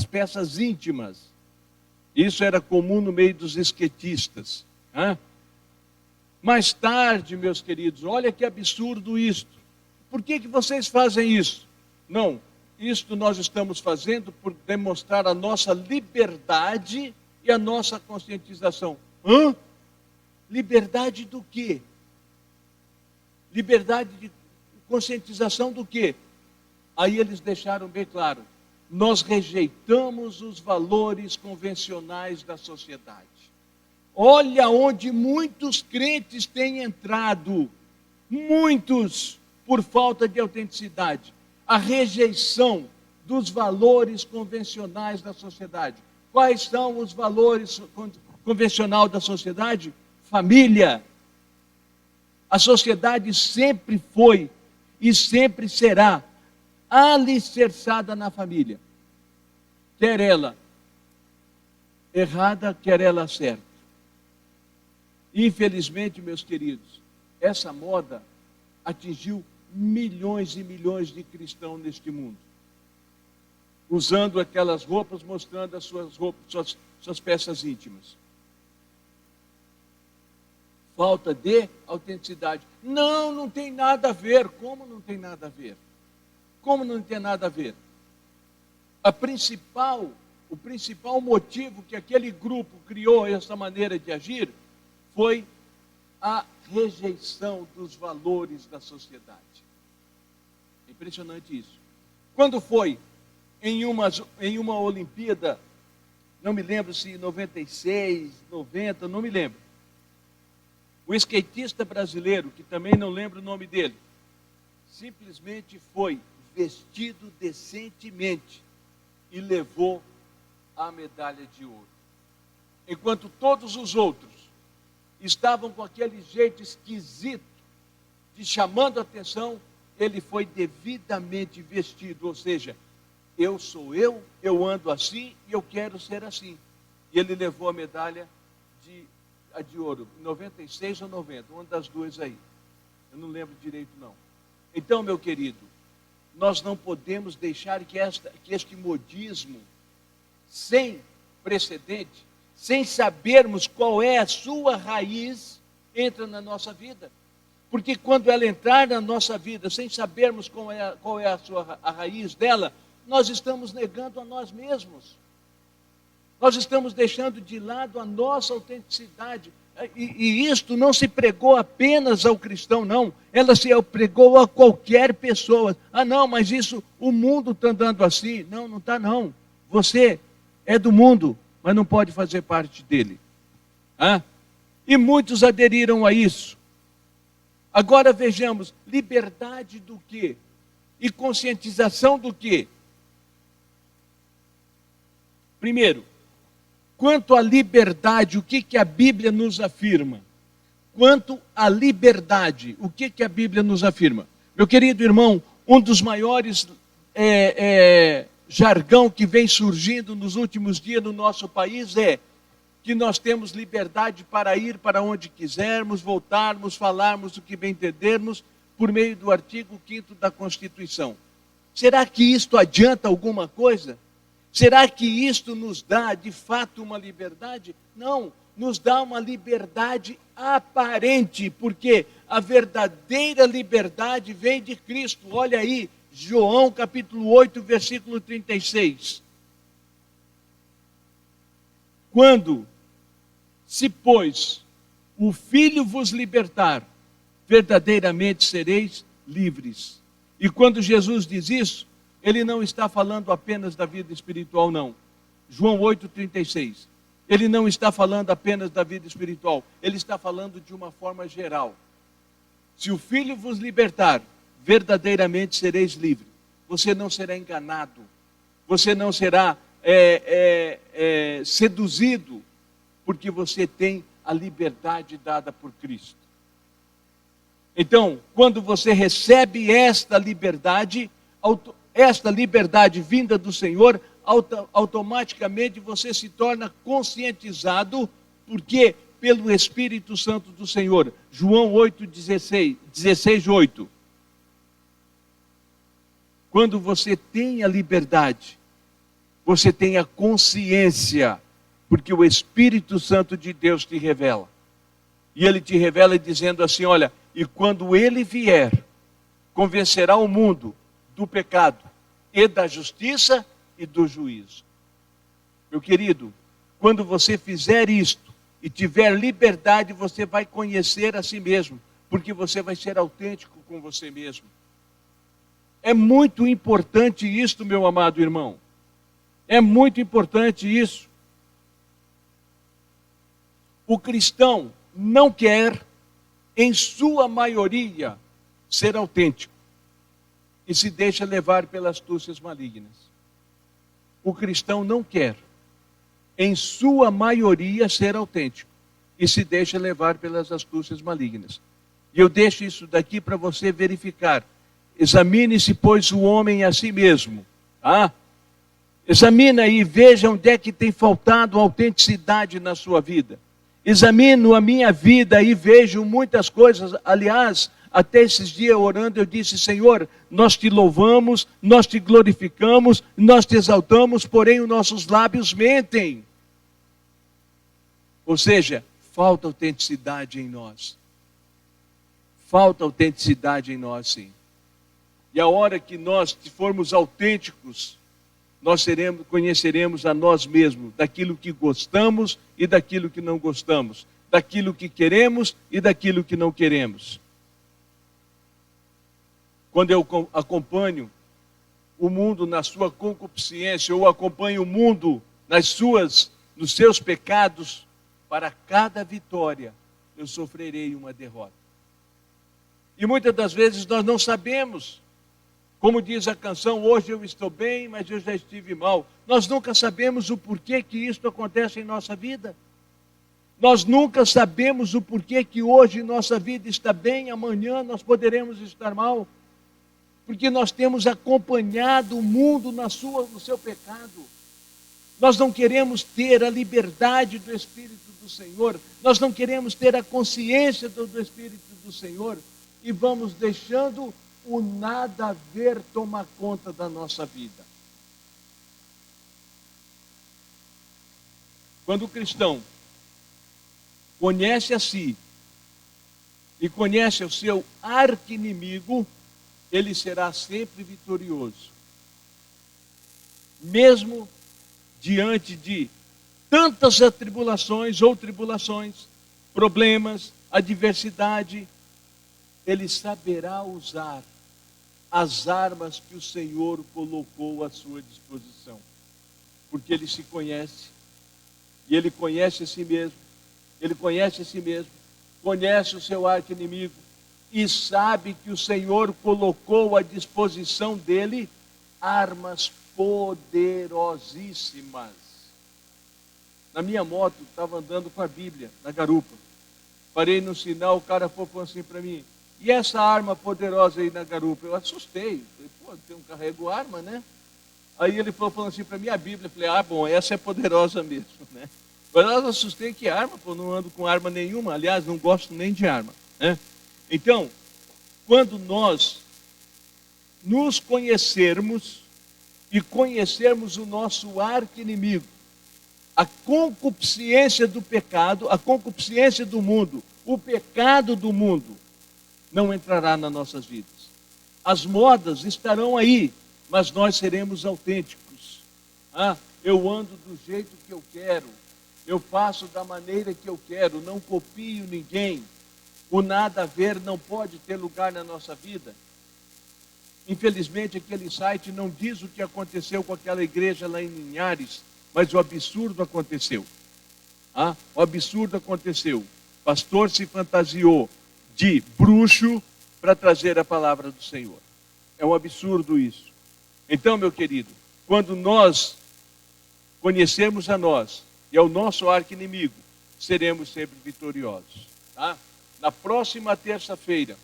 peças íntimas. Isso era comum no meio dos esquetistas. Mais tarde, meus queridos, olha que absurdo isto. Por que vocês fazem isso? Não, isto nós estamos fazendo por demonstrar a nossa liberdade e a nossa conscientização. Liberdade do quê? Liberdade de conscientização do quê? Aí eles deixaram bem claro. Nós rejeitamos os valores convencionais da sociedade. Olha onde muitos crentes têm entrado, muitos por falta de autenticidade, a rejeição dos valores convencionais da sociedade. Quais são os valores convencionais da sociedade? Família. A sociedade sempre foi e sempre será alicerçada na família. Quer ela errada, quer ela certa. Infelizmente, meus queridos, essa moda atingiu milhões e milhões de cristãos neste mundo. Usando aquelas roupas, mostrando as suas roupas, suas peças íntimas. Falta de autenticidade. Não, não tem nada a ver. Como não tem nada a ver? Como não tem nada a ver? O principal motivo que aquele grupo criou essa maneira de agir foi a rejeição dos valores da sociedade. É impressionante isso. Quando foi em uma Olimpíada, não me lembro se 96, 90, não me lembro. O skatista brasileiro, que também não lembro o nome dele, simplesmente foi vestido decentemente e levou a medalha de ouro. Enquanto todos os outros estavam com aquele jeito esquisito de chamando a atenção, ele foi devidamente vestido, ou seja, eu sou eu ando assim e eu quero ser assim. E ele levou a medalha de ouro, 96 ou 90, uma das duas aí. Eu não lembro direito não. Então, meu querido, nós não podemos deixar que este modismo, sem precedente, sem sabermos qual é a sua raiz, entra na nossa vida. Porque quando ela entrar na nossa vida, sem sabermos qual é a raiz dela, nós estamos negando a nós mesmos. Nós estamos deixando de lado a nossa autenticidade. E isto não se pregou apenas ao cristão, não. Ela se pregou a qualquer pessoa. Ah, não, mas isso, o mundo está andando assim. Não, não está não. Você é do mundo, mas não pode fazer parte dele. E muitos aderiram a isso. Agora vejamos, liberdade do quê? E conscientização do quê? Primeiro, quanto à liberdade, o que a Bíblia nos afirma? Quanto à liberdade, o que a Bíblia nos afirma? Meu querido irmão, um dos maiores jargão que vem surgindo nos últimos dias no nosso país é que nós temos liberdade para ir para onde quisermos, voltarmos, falarmos o que bem entendermos, por meio do artigo 5º da Constituição. Será que isto adianta alguma coisa? Será que isto nos dá, de fato, uma liberdade? Não, nos dá uma liberdade aparente, porque a verdadeira liberdade vem de Cristo. Olha aí, João capítulo 8, versículo 36. Quando, se pois o Filho vos libertar, verdadeiramente sereis livres. E quando Jesus diz isso, ele não está falando apenas da vida espiritual, não. João 8,36. Ele não está falando apenas da vida espiritual. Ele está falando de uma forma geral. Se o Filho vos libertar, verdadeiramente sereis livres. Você não será enganado. Você não será seduzido, porque você tem a liberdade dada por Cristo. Então, quando você recebe esta liberdade vinda do Senhor, automaticamente você se torna conscientizado, porque pelo Espírito Santo do Senhor. João 16, 8. Quando você tem a liberdade, você tem a consciência, porque o Espírito Santo de Deus te revela. E ele te revela dizendo assim, olha, e quando ele vier, convencerá o mundo do pecado, e da justiça e do juízo. Meu querido, quando você fizer isto, e tiver liberdade, você vai conhecer a si mesmo, porque você vai ser autêntico com você mesmo. É muito importante isto, meu amado irmão. É muito importante isso. O cristão não quer, em sua maioria, ser autêntico e se deixa levar pelas astúcias malignas. O cristão não quer, em sua maioria, ser autêntico e se deixa levar pelas astúcias malignas. E eu deixo isso daqui para você verificar. Examine-se, pois, o homem a si mesmo. Tá? Examina aí, veja onde é que tem faltado autenticidade na sua vida. Examino a minha vida e vejo muitas coisas. Aliás, até esses dias orando eu disse: Senhor, nós te louvamos, nós te glorificamos, nós te exaltamos, porém os nossos lábios mentem. Ou seja, falta autenticidade em nós. Falta autenticidade em nós, sim. E a hora que nós formos autênticos, nós conheceremos a nós mesmos, daquilo que gostamos e daquilo que não gostamos, daquilo que queremos e daquilo que não queremos. Quando eu acompanho o mundo na sua concupiscência, ou acompanho o mundo nos seus pecados, para cada vitória eu sofrerei uma derrota. E muitas das vezes nós não sabemos. Como diz a canção, hoje eu estou bem, mas eu já estive mal. Nós nunca sabemos o porquê que isso acontece em nossa vida. Nós nunca sabemos o porquê que hoje nossa vida está bem, amanhã nós poderemos estar mal. Porque nós temos acompanhado o mundo no seu pecado. Nós não queremos ter a liberdade do Espírito do Senhor. Nós não queremos ter a consciência do Espírito do Senhor. E vamos deixando o nada a ver tomar conta da nossa vida. Quando o cristão conhece a si e conhece o seu arqui-inimigo, ele será sempre vitorioso. Mesmo diante de tantas atribulações ou tribulações, problemas, adversidade, ele saberá usar as armas que o Senhor colocou à sua disposição. Porque ele se conhece, e ele conhece a si mesmo, conhece o seu arqui-inimigo, e sabe que o Senhor colocou à disposição dele armas poderosíssimas. Na minha moto, estava andando com a Bíblia, na garupa. Parei no sinal, o cara falou assim para mim: e essa arma poderosa aí na garupa? Eu assustei. Falei: pô, eu não carrego arma, né? Aí ele falou assim para mim, a Bíblia. Eu falei: ah, bom, essa é poderosa mesmo, né? Mas eu assustei, que arma? Pô, não ando com arma nenhuma. Aliás, não gosto nem de arma, né? Então, quando nós nos conhecermos e conhecermos o nosso arqui-inimigo, a concupiscência do pecado, a concupiscência do mundo, o pecado do mundo, não entrará nas nossas vidas. As modas estarão aí, mas nós seremos autênticos. Eu ando do jeito que eu quero, eu faço da maneira que eu quero, não copio ninguém. O nada a ver não pode ter lugar na nossa vida. Infelizmente, aquele site não diz o que aconteceu com aquela igreja lá em Linhares, mas o absurdo aconteceu. O absurdo aconteceu. O pastor se fantasiou de bruxo para trazer a palavra do Senhor. É um absurdo isso. Então, meu querido, quando nós conhecermos a nós e ao nosso arqui-inimigo, seremos sempre vitoriosos. Na próxima terça-feira,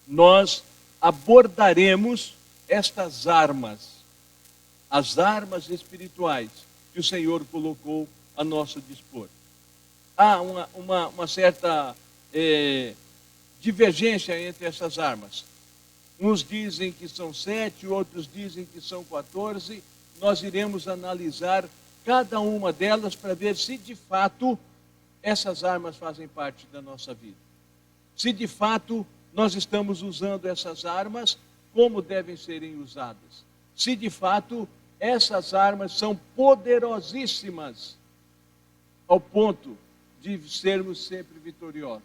nós abordaremos estas armas, as armas espirituais que o Senhor colocou a nosso dispor. Há uma certa divergência entre essas armas. Uns dizem que são 7, outros dizem que são 14. Nós iremos analisar cada uma delas para ver se de fato essas armas fazem parte da nossa vida. Se de fato nós estamos usando essas armas como devem serem usadas. Se de fato essas armas são poderosíssimas ao ponto de sermos sempre vitoriosos.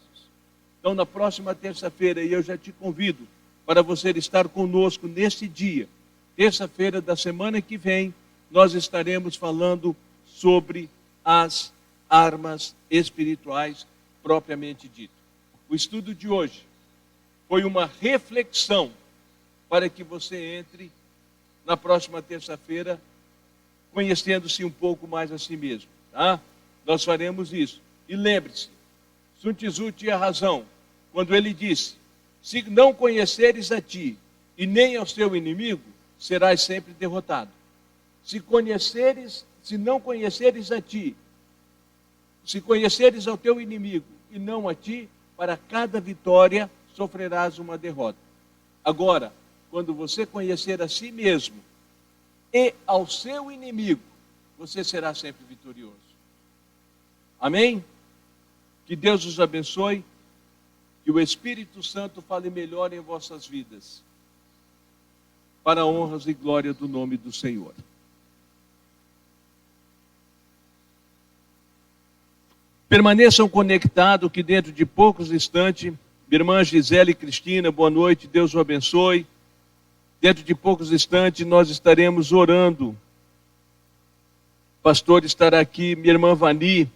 Então, na próxima terça-feira, e eu já te convido para você estar conosco neste dia, terça-feira da semana que vem, nós estaremos falando sobre as armas espirituais propriamente dito. O estudo de hoje foi uma reflexão para que você entre na próxima terça-feira conhecendo-se um pouco mais a si mesmo, tá? Nós faremos isso. E lembre-se, Sun Tzu tinha razão quando ele disse: se não conheceres a ti e nem ao seu inimigo, serás sempre derrotado. Se não conheceres a ti, se conheceres ao teu inimigo e não a ti, para cada vitória sofrerás uma derrota. Agora, quando você conhecer a si mesmo e ao seu inimigo, você será sempre vitorioso. Amém? Que Deus os abençoe, que o Espírito Santo fale melhor em vossas vidas, para a honra e glória do nome do Senhor. Permaneçam conectados, que dentro de poucos instantes, minha irmã Gisele e Cristina, boa noite, Deus o abençoe. Dentro de poucos instantes nós estaremos orando. O pastor estará aqui, minha irmã Vani.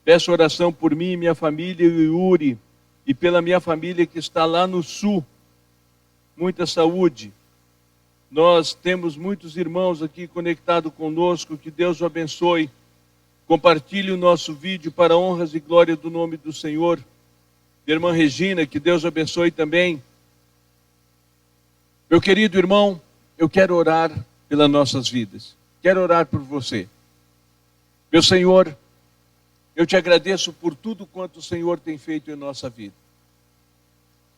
Peço oração por mim, minha família e o Yuri, e pela minha família que está lá no sul. Muita saúde. Nós temos muitos irmãos aqui conectados conosco, que Deus o abençoe. Compartilhe o nosso vídeo para honras e glória do nome do Senhor. Minha irmã Regina, que Deus o abençoe também. Meu querido irmão, eu quero orar pelas nossas vidas. Quero orar por você. Meu Senhor, eu te agradeço por tudo quanto o Senhor tem feito em nossa vida.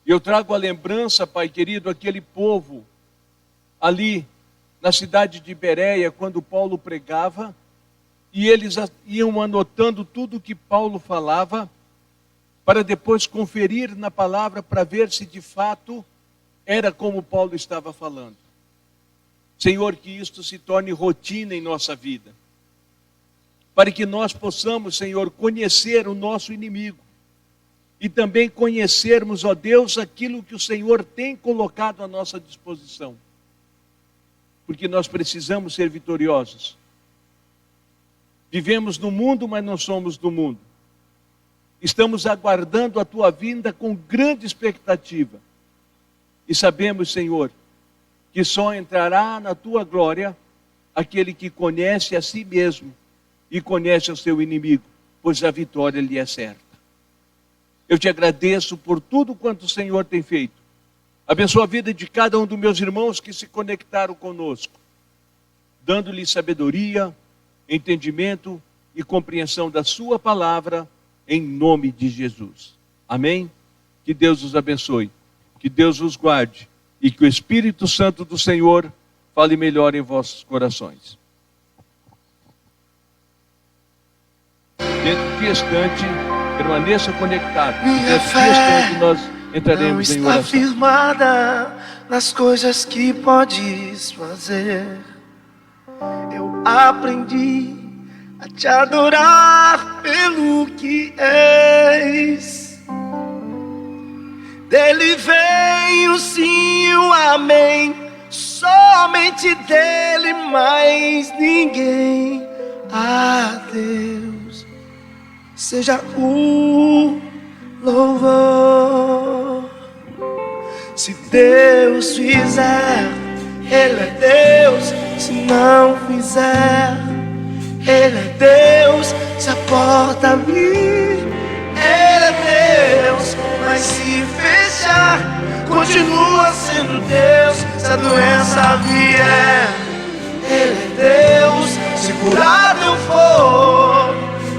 Eu trago a lembrança, Pai querido, aquele povo ali na cidade de Bereia, quando Paulo pregava, e eles iam anotando tudo que Paulo falava, para depois conferir na palavra, para ver se de fato era como Paulo estava falando. Senhor, que isto se torne rotina em nossa vida, para que nós possamos, Senhor, conhecer o nosso inimigo, e também conhecermos, ó Deus, aquilo que o Senhor tem colocado à nossa disposição, porque nós precisamos ser vitoriosos. Vivemos no mundo, mas não somos do mundo. Estamos aguardando a tua vinda com grande expectativa. E sabemos, Senhor, que só entrará na tua glória aquele que conhece a si mesmo e conhece o seu inimigo, pois a vitória lhe é certa. Eu te agradeço por tudo quanto o Senhor tem feito. Abençoa a vida de cada um dos meus irmãos que se conectaram conosco, dando-lhe sabedoria, entendimento e compreensão da sua palavra, em nome de Jesus. Amém? Que Deus os abençoe, que Deus os guarde e que o Espírito Santo do Senhor fale melhor em vossos corações. Dentro de instante, permaneça conectado. Minha Dentro de instante nós não entraremos em está oração. firmada nas coisas que podes fazer. Eu aprendi a te adorar pelo que és. Dele vem o sim e o amém, somente dele, mais ninguém. A Deus seja o louvor. Se Deus fizer, Ele é Deus. Se não fizer, Ele é Deus. Se a porta abrir, Ele é Deus. Mas se fechar, continua sendo Deus. Se a doença vier, Ele é Deus. Se curado eu for,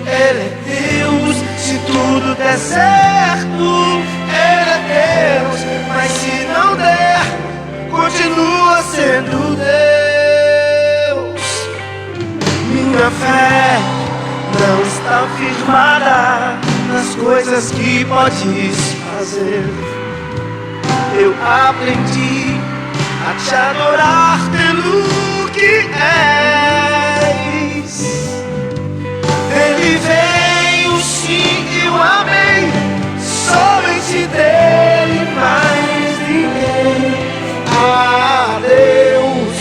Ele é Deus. Se tudo der certo, Ele é Deus. Mas se não der, continua sendo Deus. Minha fé não está firmada nas coisas que podes fazer. Eu aprendi a te adorar pelo que és. Dele vem o sim e o amém, somente dele, mais ninguém. A Deus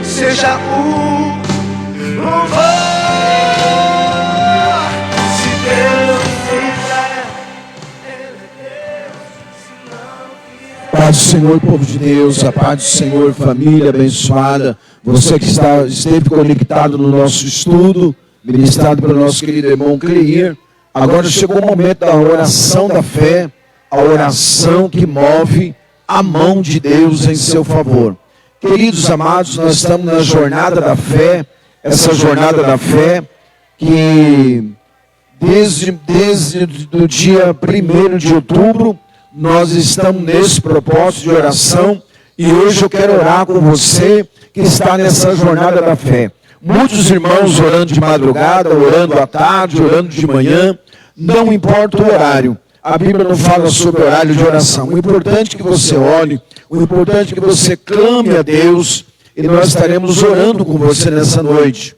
seja o louvor. paz do Senhor, povo de Deus, a paz do Senhor, família abençoada, você que esteve conectado no nosso estudo, ministrado pelo nosso querido irmão Cleir. Agora chegou o momento da oração da fé, a oração que move a mão de Deus em seu favor. Queridos amados, nós estamos na jornada da fé, essa jornada da fé que desde o dia 1º de outubro, nós estamos nesse propósito de oração e hoje eu quero orar com você que está nessa jornada da fé. Muitos irmãos orando de madrugada, orando à tarde, orando de manhã, não importa o horário. A Bíblia não fala sobre horário de oração. O importante é que você ore, o importante é que você clame a Deus e nós estaremos orando com você nessa noite.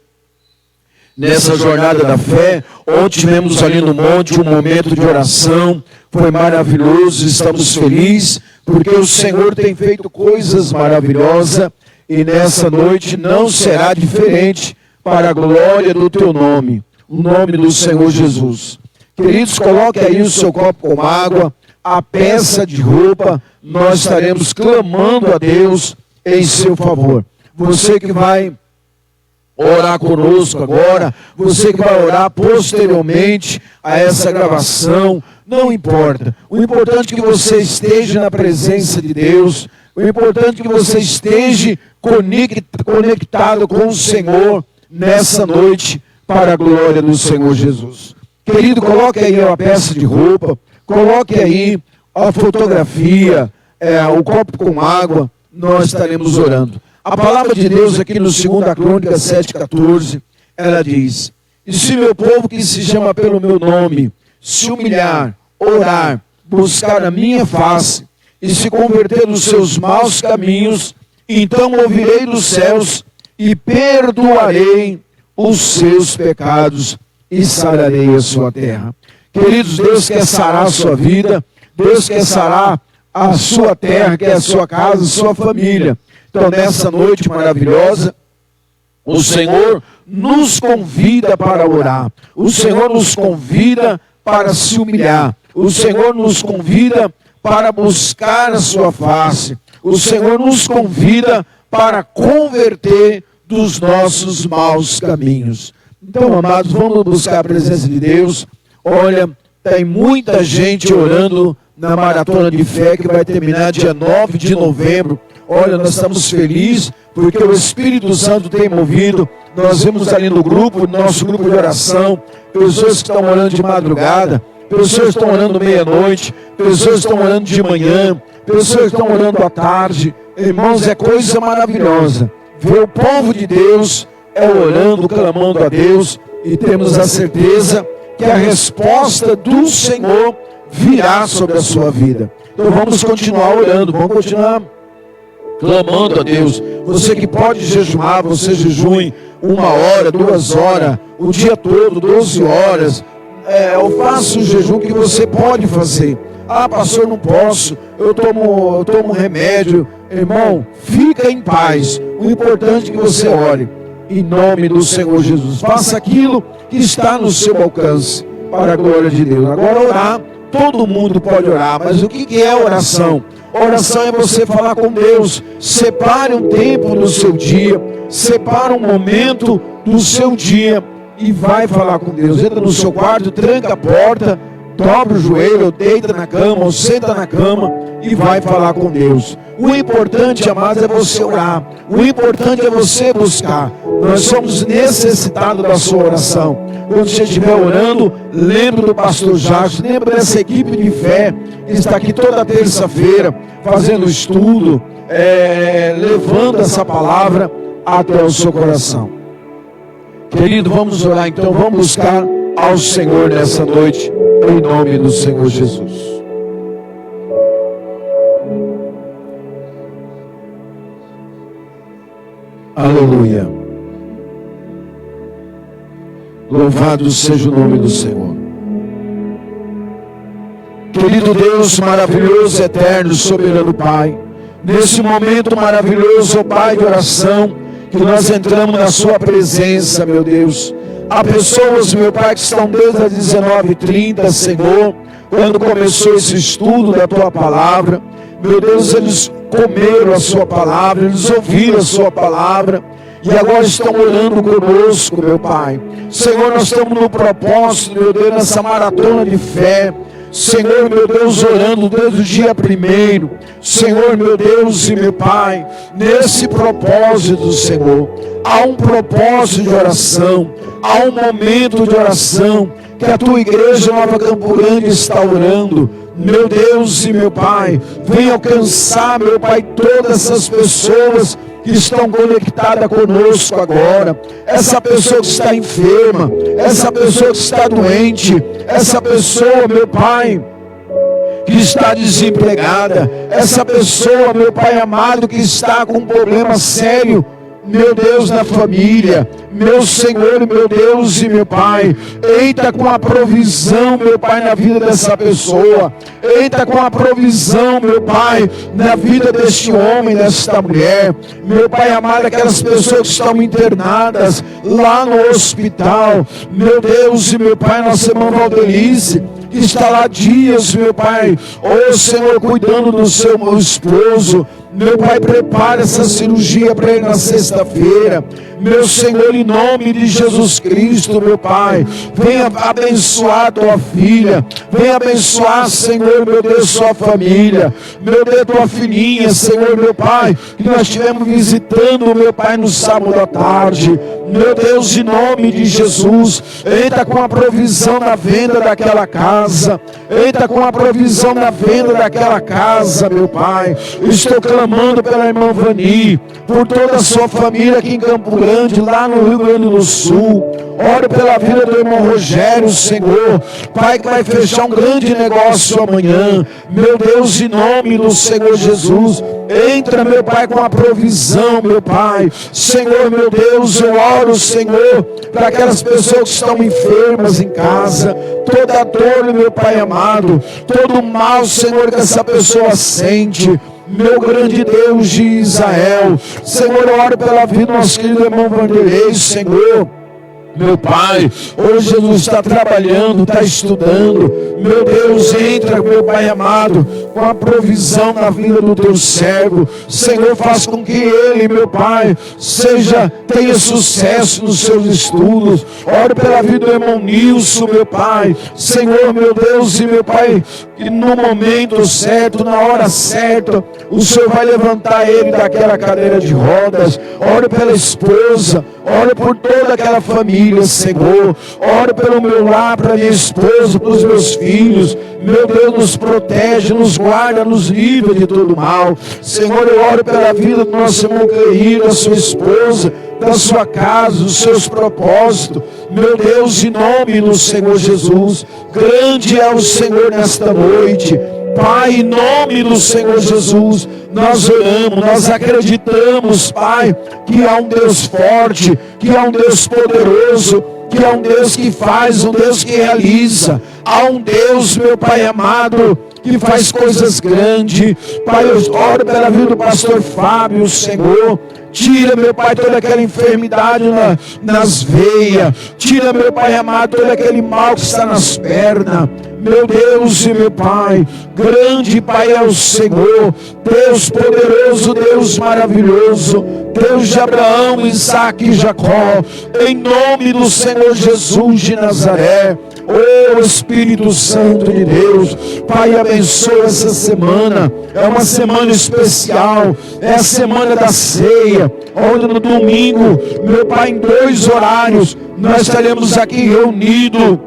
Nessa jornada da fé, ontem tivemos ali no monte um momento de oração, foi maravilhoso, estamos felizes, porque o Senhor tem feito coisas maravilhosas, e nessa noite não será diferente para a glória do teu nome, o nome do Senhor Jesus. Queridos, coloque aí o seu copo com água, a peça de roupa, nós estaremos clamando a Deus em seu favor. Você que vai orar conosco agora, você que vai orar posteriormente a essa gravação, não importa. O importante é que você esteja na presença de Deus, o importante é que você esteja conectado com o Senhor nessa noite, para a glória do Senhor Jesus. Querido, coloque aí a peça de roupa, coloque aí a fotografia, o copo com água, nós estaremos orando. A palavra de Deus aqui no 2 Crônicas 7,14, ela diz: e se meu povo que se chama pelo meu nome se humilhar, orar, buscar a minha face e se converter dos seus maus caminhos, então ouvirei dos céus e perdoarei os seus pecados e sararei a sua terra. Queridos, Deus quer sarar a sua vida, Deus quer sarar a sua terra, que é a sua casa, a sua família. Então, nessa noite maravilhosa, o Senhor nos convida para orar. O Senhor nos convida para se humilhar. O Senhor nos convida para buscar a sua face. O Senhor nos convida para converter dos nossos maus caminhos. Então, amados, vamos buscar a presença de Deus. Olha, tem muita gente orando na maratona de fé que vai terminar dia 9 de novembro. Olha, nós estamos felizes porque o Espírito Santo tem movido. Nós vemos ali no grupo, nosso grupo de oração, pessoas que estão orando de madrugada, pessoas que estão orando meia-noite, pessoas que estão orando de manhã, pessoas que estão orando à tarde. Irmãos, é coisa maravilhosa ver o povo de Deus orando, clamando a Deus, e temos a certeza que a resposta do Senhor virá sobre a sua vida. Então vamos continuar orando, vamos continuar clamando a Deus. Você que pode jejuar, você jejue 1 hora, 2 horas, o dia todo, 12 horas. Eu faço o jejum que você pode fazer. Ah, pastor, não posso, eu tomo remédio. Irmão, fica em paz. O importante é que você ore em nome do Senhor Jesus. Faça aquilo que está no seu alcance, para a glória de Deus. Agora, orar, todo mundo pode orar, mas o que é oração? Oração é você falar com Deus. Separe um tempo no seu dia, separe um momento do seu dia e vai falar com Deus. Entra no seu quarto, tranca a porta, dobra o joelho, ou deita na cama, ou senta na cama e vai falar com Deus. O importante, amados, é você orar. O importante é você buscar. Nós somos necessitados da sua oração. Quando você estiver orando, lembre do pastor Jacques, lembre dessa equipe de fé que está aqui toda terça-feira, fazendo estudo, levando essa palavra até o seu coração. Querido, vamos orar então, vamos buscar ao Senhor nessa noite, em nome do Senhor Jesus. Aleluia. Louvado seja o nome do Senhor. Querido Deus maravilhoso, eterno, soberano Pai, nesse momento maravilhoso, Pai, de oração, que nós entramos na sua presença, meu Deus. Há pessoas, meu Pai, que estão desde as 19h30, Senhor, quando começou esse estudo da Tua Palavra. Meu Deus, eles comeram a sua palavra, eles ouviram a sua palavra, e agora estão orando conosco, meu Pai. Senhor, nós estamos no propósito, meu Deus, nessa maratona de fé. Senhor, meu Deus, orando desde o dia 1º. Senhor, meu Deus e meu Pai, nesse propósito, Senhor, há um propósito de oração, há um momento de oração que a tua igreja Nova Campo Grande está orando. Meu Deus e meu Pai, vem alcançar, meu Pai, todas essas pessoas que estão conectadas conosco agora. Essa pessoa que está enferma, essa pessoa que está doente, essa pessoa, meu Pai, que está desempregada, essa pessoa, meu Pai amado, que está com um problema sério, meu Deus, na família, meu Senhor, meu Deus e meu Pai, entra com a provisão, meu Pai, na vida dessa pessoa, entra com a provisão, meu Pai, na vida deste homem, desta mulher, meu Pai amado, aquelas pessoas que estão internadas lá no hospital, meu Deus e meu Pai, nossa irmã Valdelice, que está lá dias, meu Pai, ô Senhor, cuidando do seu esposo. Meu Pai, prepara essa cirurgia para ele na sexta-feira. Meu Senhor, em nome de Jesus Cristo, meu Pai, venha abençoar tua filha, venha abençoar, Senhor, meu Deus, sua família, meu Deus, tua filhinha, Senhor, meu Pai, que nós estivemos visitando, meu Pai, no sábado à tarde. Meu Deus, em nome de Jesus, entra com a provisão na venda daquela casa, entra com a provisão na venda daquela casa, meu Pai. Estou clamando pela irmã Vani, por toda a sua família aqui em Campo Grande, lá no Rio Grande do Sul. Oro pela vida do irmão Rogério, Senhor, Pai, que vai fechar um grande negócio amanhã. Meu Deus, em nome do Senhor Jesus, entra, meu Pai, com a provisão, meu Pai. Senhor, meu Deus, eu oro, Senhor, para aquelas pessoas que estão enfermas em casa, toda a dor, meu Pai amado, todo o mal, Senhor, que essa pessoa sente. Meu grande Deus de Israel, Senhor, eu oro pela vida do nosso querido irmão Vanderlei, Senhor. Meu Pai, hoje Jesus está trabalhando, está estudando. Meu Deus, entra, meu Pai amado, com a provisão na vida do teu servo. Senhor, faz com que ele, meu Pai, tenha sucesso nos seus estudos. Oro pela vida do irmão Nilson, meu Pai. Senhor, meu Deus e meu Pai, que no momento certo, na hora certa, o Senhor vai levantar ele daquela cadeira de rodas. Oro pela esposa, oro por toda aquela família, Senhor. Oro pelo meu lar, para minha esposa, para os meus filhos. Meu Deus, nos protege, nos guarda, nos livra de todo mal. Senhor, eu oro pela vida do nosso irmão Cleir, da sua esposa, da sua casa, dos seus propósitos. Meu Deus, em nome do Senhor Jesus, grande é o Senhor nesta noite. Pai, em nome do Senhor Jesus, nós oramos, nós acreditamos, Pai, que há um Deus forte, que há um Deus poderoso, que há um Deus que faz, um Deus que realiza. Há um Deus, meu Pai amado, que faz coisas grandes. Pai, eu oro pela vida do pastor Fábio, Senhor. Tira, meu Pai, toda aquela enfermidade nas veias. Tira, meu Pai amado, todo aquele mal que está nas pernas. Meu Deus e meu Pai, grande Pai é o Senhor, Deus poderoso, Deus maravilhoso, Deus de Abraão, Isaac e Jacó, em nome do Senhor Jesus de Nazaré. Oh Espírito Santo de Deus, Pai, abençoa essa semana. É uma semana especial, é a semana da ceia, onde no domingo, meu Pai, em 2 horários, nós estaremos aqui reunidos,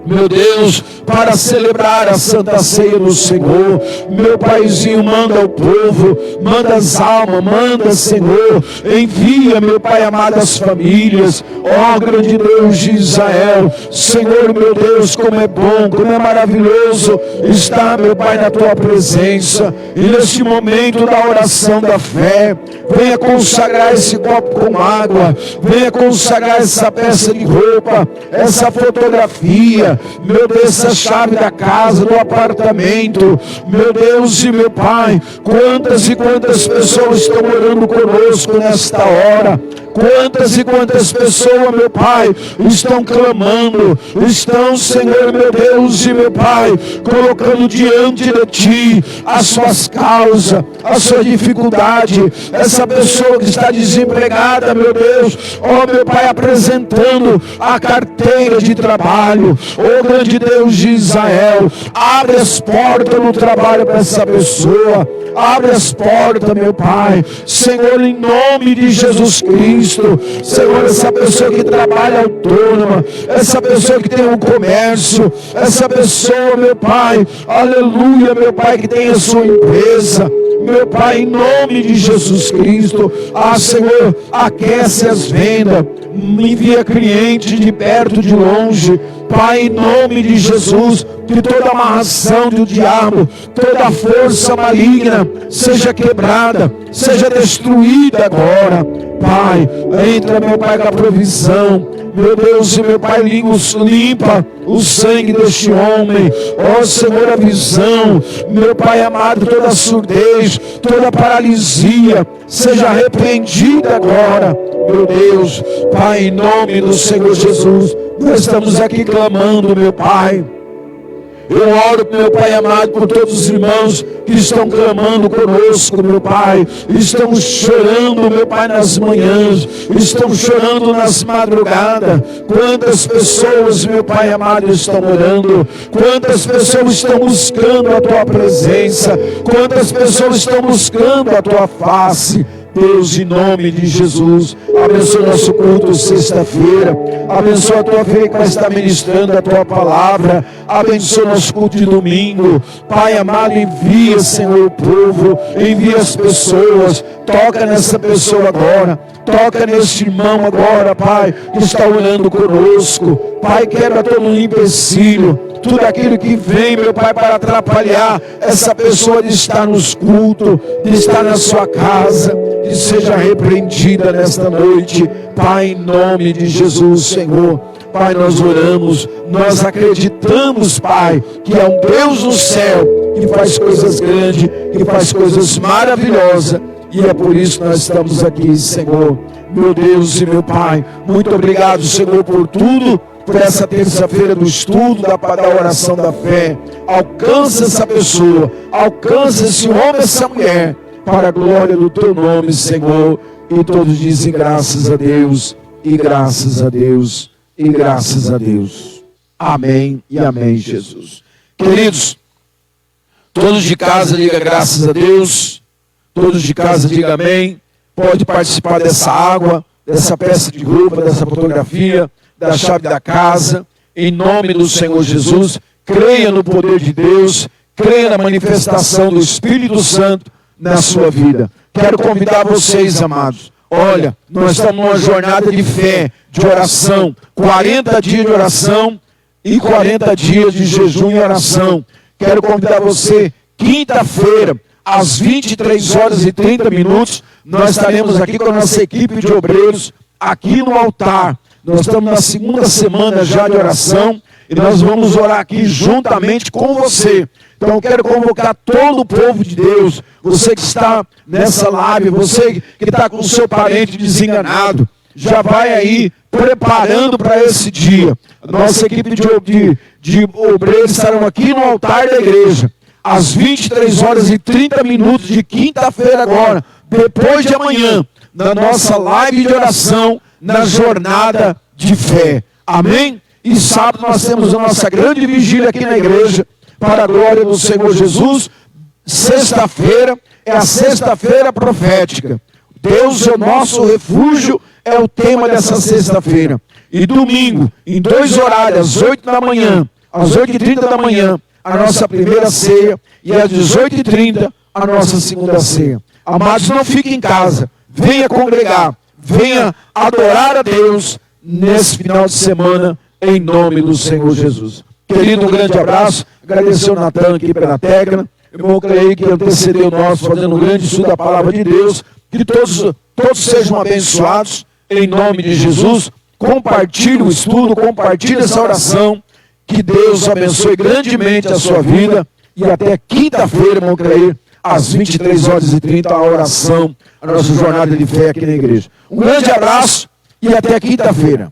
meu Deus, para celebrar a Santa Ceia do Senhor. Meu Paizinho, manda o povo, manda as almas, manda, Senhor, envia, meu Pai amado, as famílias. Ó grande Deus de Israel, Senhor, meu Deus, como é bom, como é maravilhoso estar, meu Pai, na tua presença. E neste momento da oração da fé, venha consagrar esse copo com água, venha consagrar essa peça de roupa, essa fotografia, meu Deus, essa chave da casa, do apartamento. Meu Deus e meu Pai, quantas e quantas pessoas estão orando conosco nesta hora, Quantas e quantas pessoas, meu Pai, estão clamando, estão, Senhor, meu Deus e meu Pai, colocando diante de Ti as suas causas, a sua dificuldade. Essa pessoa que está desempregada, meu Deus, ó meu Pai, apresentando a carteira de trabalho. Ó grande Deus de Israel, abre as portas no trabalho para essa pessoa. Abre as portas, meu Pai, Senhor, em nome de Jesus Cristo. Senhor, essa pessoa que trabalha autônoma, essa pessoa que tem um comércio, essa pessoa, meu Pai, aleluia, meu Pai, que tem a sua empresa, meu Pai, em nome de Jesus Cristo, Senhor, aquece as vendas, envia cliente de perto, de longe, Pai, em nome de Jesus, que toda amarração do diabo, toda força maligna seja quebrada, seja destruída agora. Pai, entra, meu Pai, com a provisão, meu Deus e meu Pai, limpa o sangue deste homem, ó Senhor, a visão, meu Pai amado, toda surdez, toda paralisia, seja repreendida agora, meu Deus, Pai, em nome do Senhor Jesus, nós estamos aqui clamando, meu Pai. Eu oro, meu Pai amado, por todos os irmãos que estão clamando conosco, meu Pai. Estão chorando, meu Pai, nas manhãs. Estão chorando nas madrugadas. Quantas pessoas, meu Pai amado, estão orando. Quantas pessoas estão buscando a Tua presença. Quantas pessoas estão buscando a Tua face. Deus, em nome de Jesus, abençoa nosso culto sexta-feira, abençoa a Tua filha que vai estar ministrando a Tua palavra, abençoa nosso culto de domingo. Pai amado, envia, Senhor, o povo, envia as pessoas, toca nessa pessoa agora, toca nesse irmão agora, Pai, que está orando conosco. Pai, quebra todo um empecilho, tudo aquilo que vem, meu Pai, para atrapalhar essa pessoa de estar nos cultos, de estar na sua casa, que seja repreendida nesta noite, Pai, em nome de Jesus, Senhor. Pai, nós oramos, nós acreditamos, Pai, que é um Deus no céu, que faz coisas grandes, que faz coisas maravilhosas, e é por isso que nós estamos aqui, Senhor. Meu Deus e meu Pai, muito obrigado, Senhor, por tudo, por essa terça-feira do estudo da oração da fé. Alcança essa pessoa, alcança esse homem, essa mulher, para a glória do Teu nome, Senhor. E todos dizem graças a Deus, e graças a Deus, e graças a Deus. Amém e amém, Jesus. Queridos, todos de casa digam graças a Deus, todos de casa digam amém. Pode participar dessa água, dessa peça de roupa, dessa fotografia, da chave da casa, em nome do Senhor Jesus. Creia no poder de Deus, creia na manifestação do Espírito Santo na sua vida. Quero convidar vocês, amados. Olha, nós estamos numa jornada de fé, de oração, 40 dias de oração e 40 dias de jejum e oração. Quero convidar você, quinta-feira, às 23h30, nós estaremos aqui com a nossa equipe de obreiros, aqui no altar. Nós estamos na segunda semana já de oração e nós vamos orar aqui juntamente com você. Então eu quero convocar todo o povo de Deus, você que está nessa live, você que está com o seu parente desenganado, já vai aí preparando para esse dia. Nossa equipe de obreiros estarão aqui no altar da igreja, às 23h30 de quinta-feira agora, depois de amanhã, na nossa live de oração, na jornada de fé. Amém? E sábado nós temos a nossa grande vigília aqui na igreja, para a glória do Senhor Jesus. Sexta-feira é a sexta-feira profética. Deus é o nosso refúgio, é o tema dessa sexta-feira. E domingo, em 2 horários, às 8 da manhã, às 8h30 da manhã, a nossa primeira ceia, e às 18h30, a nossa segunda ceia. Amados, não fiquem em casa, venha congregar, venha adorar a Deus nesse final de semana, em nome do Senhor Jesus. Querido, um grande abraço, agradecer o Natan aqui pela técnica, irmão Cleide que antecedeu nós fazendo um grande estudo da palavra de Deus, que todos sejam abençoados, em nome de Jesus. Compartilhe o estudo, compartilhe essa oração, que Deus abençoe grandemente a sua vida, e até quinta-feira, irmão Cleide, às 23h30, a oração, a nossa jornada de fé aqui na igreja. Um grande abraço e até quinta-feira.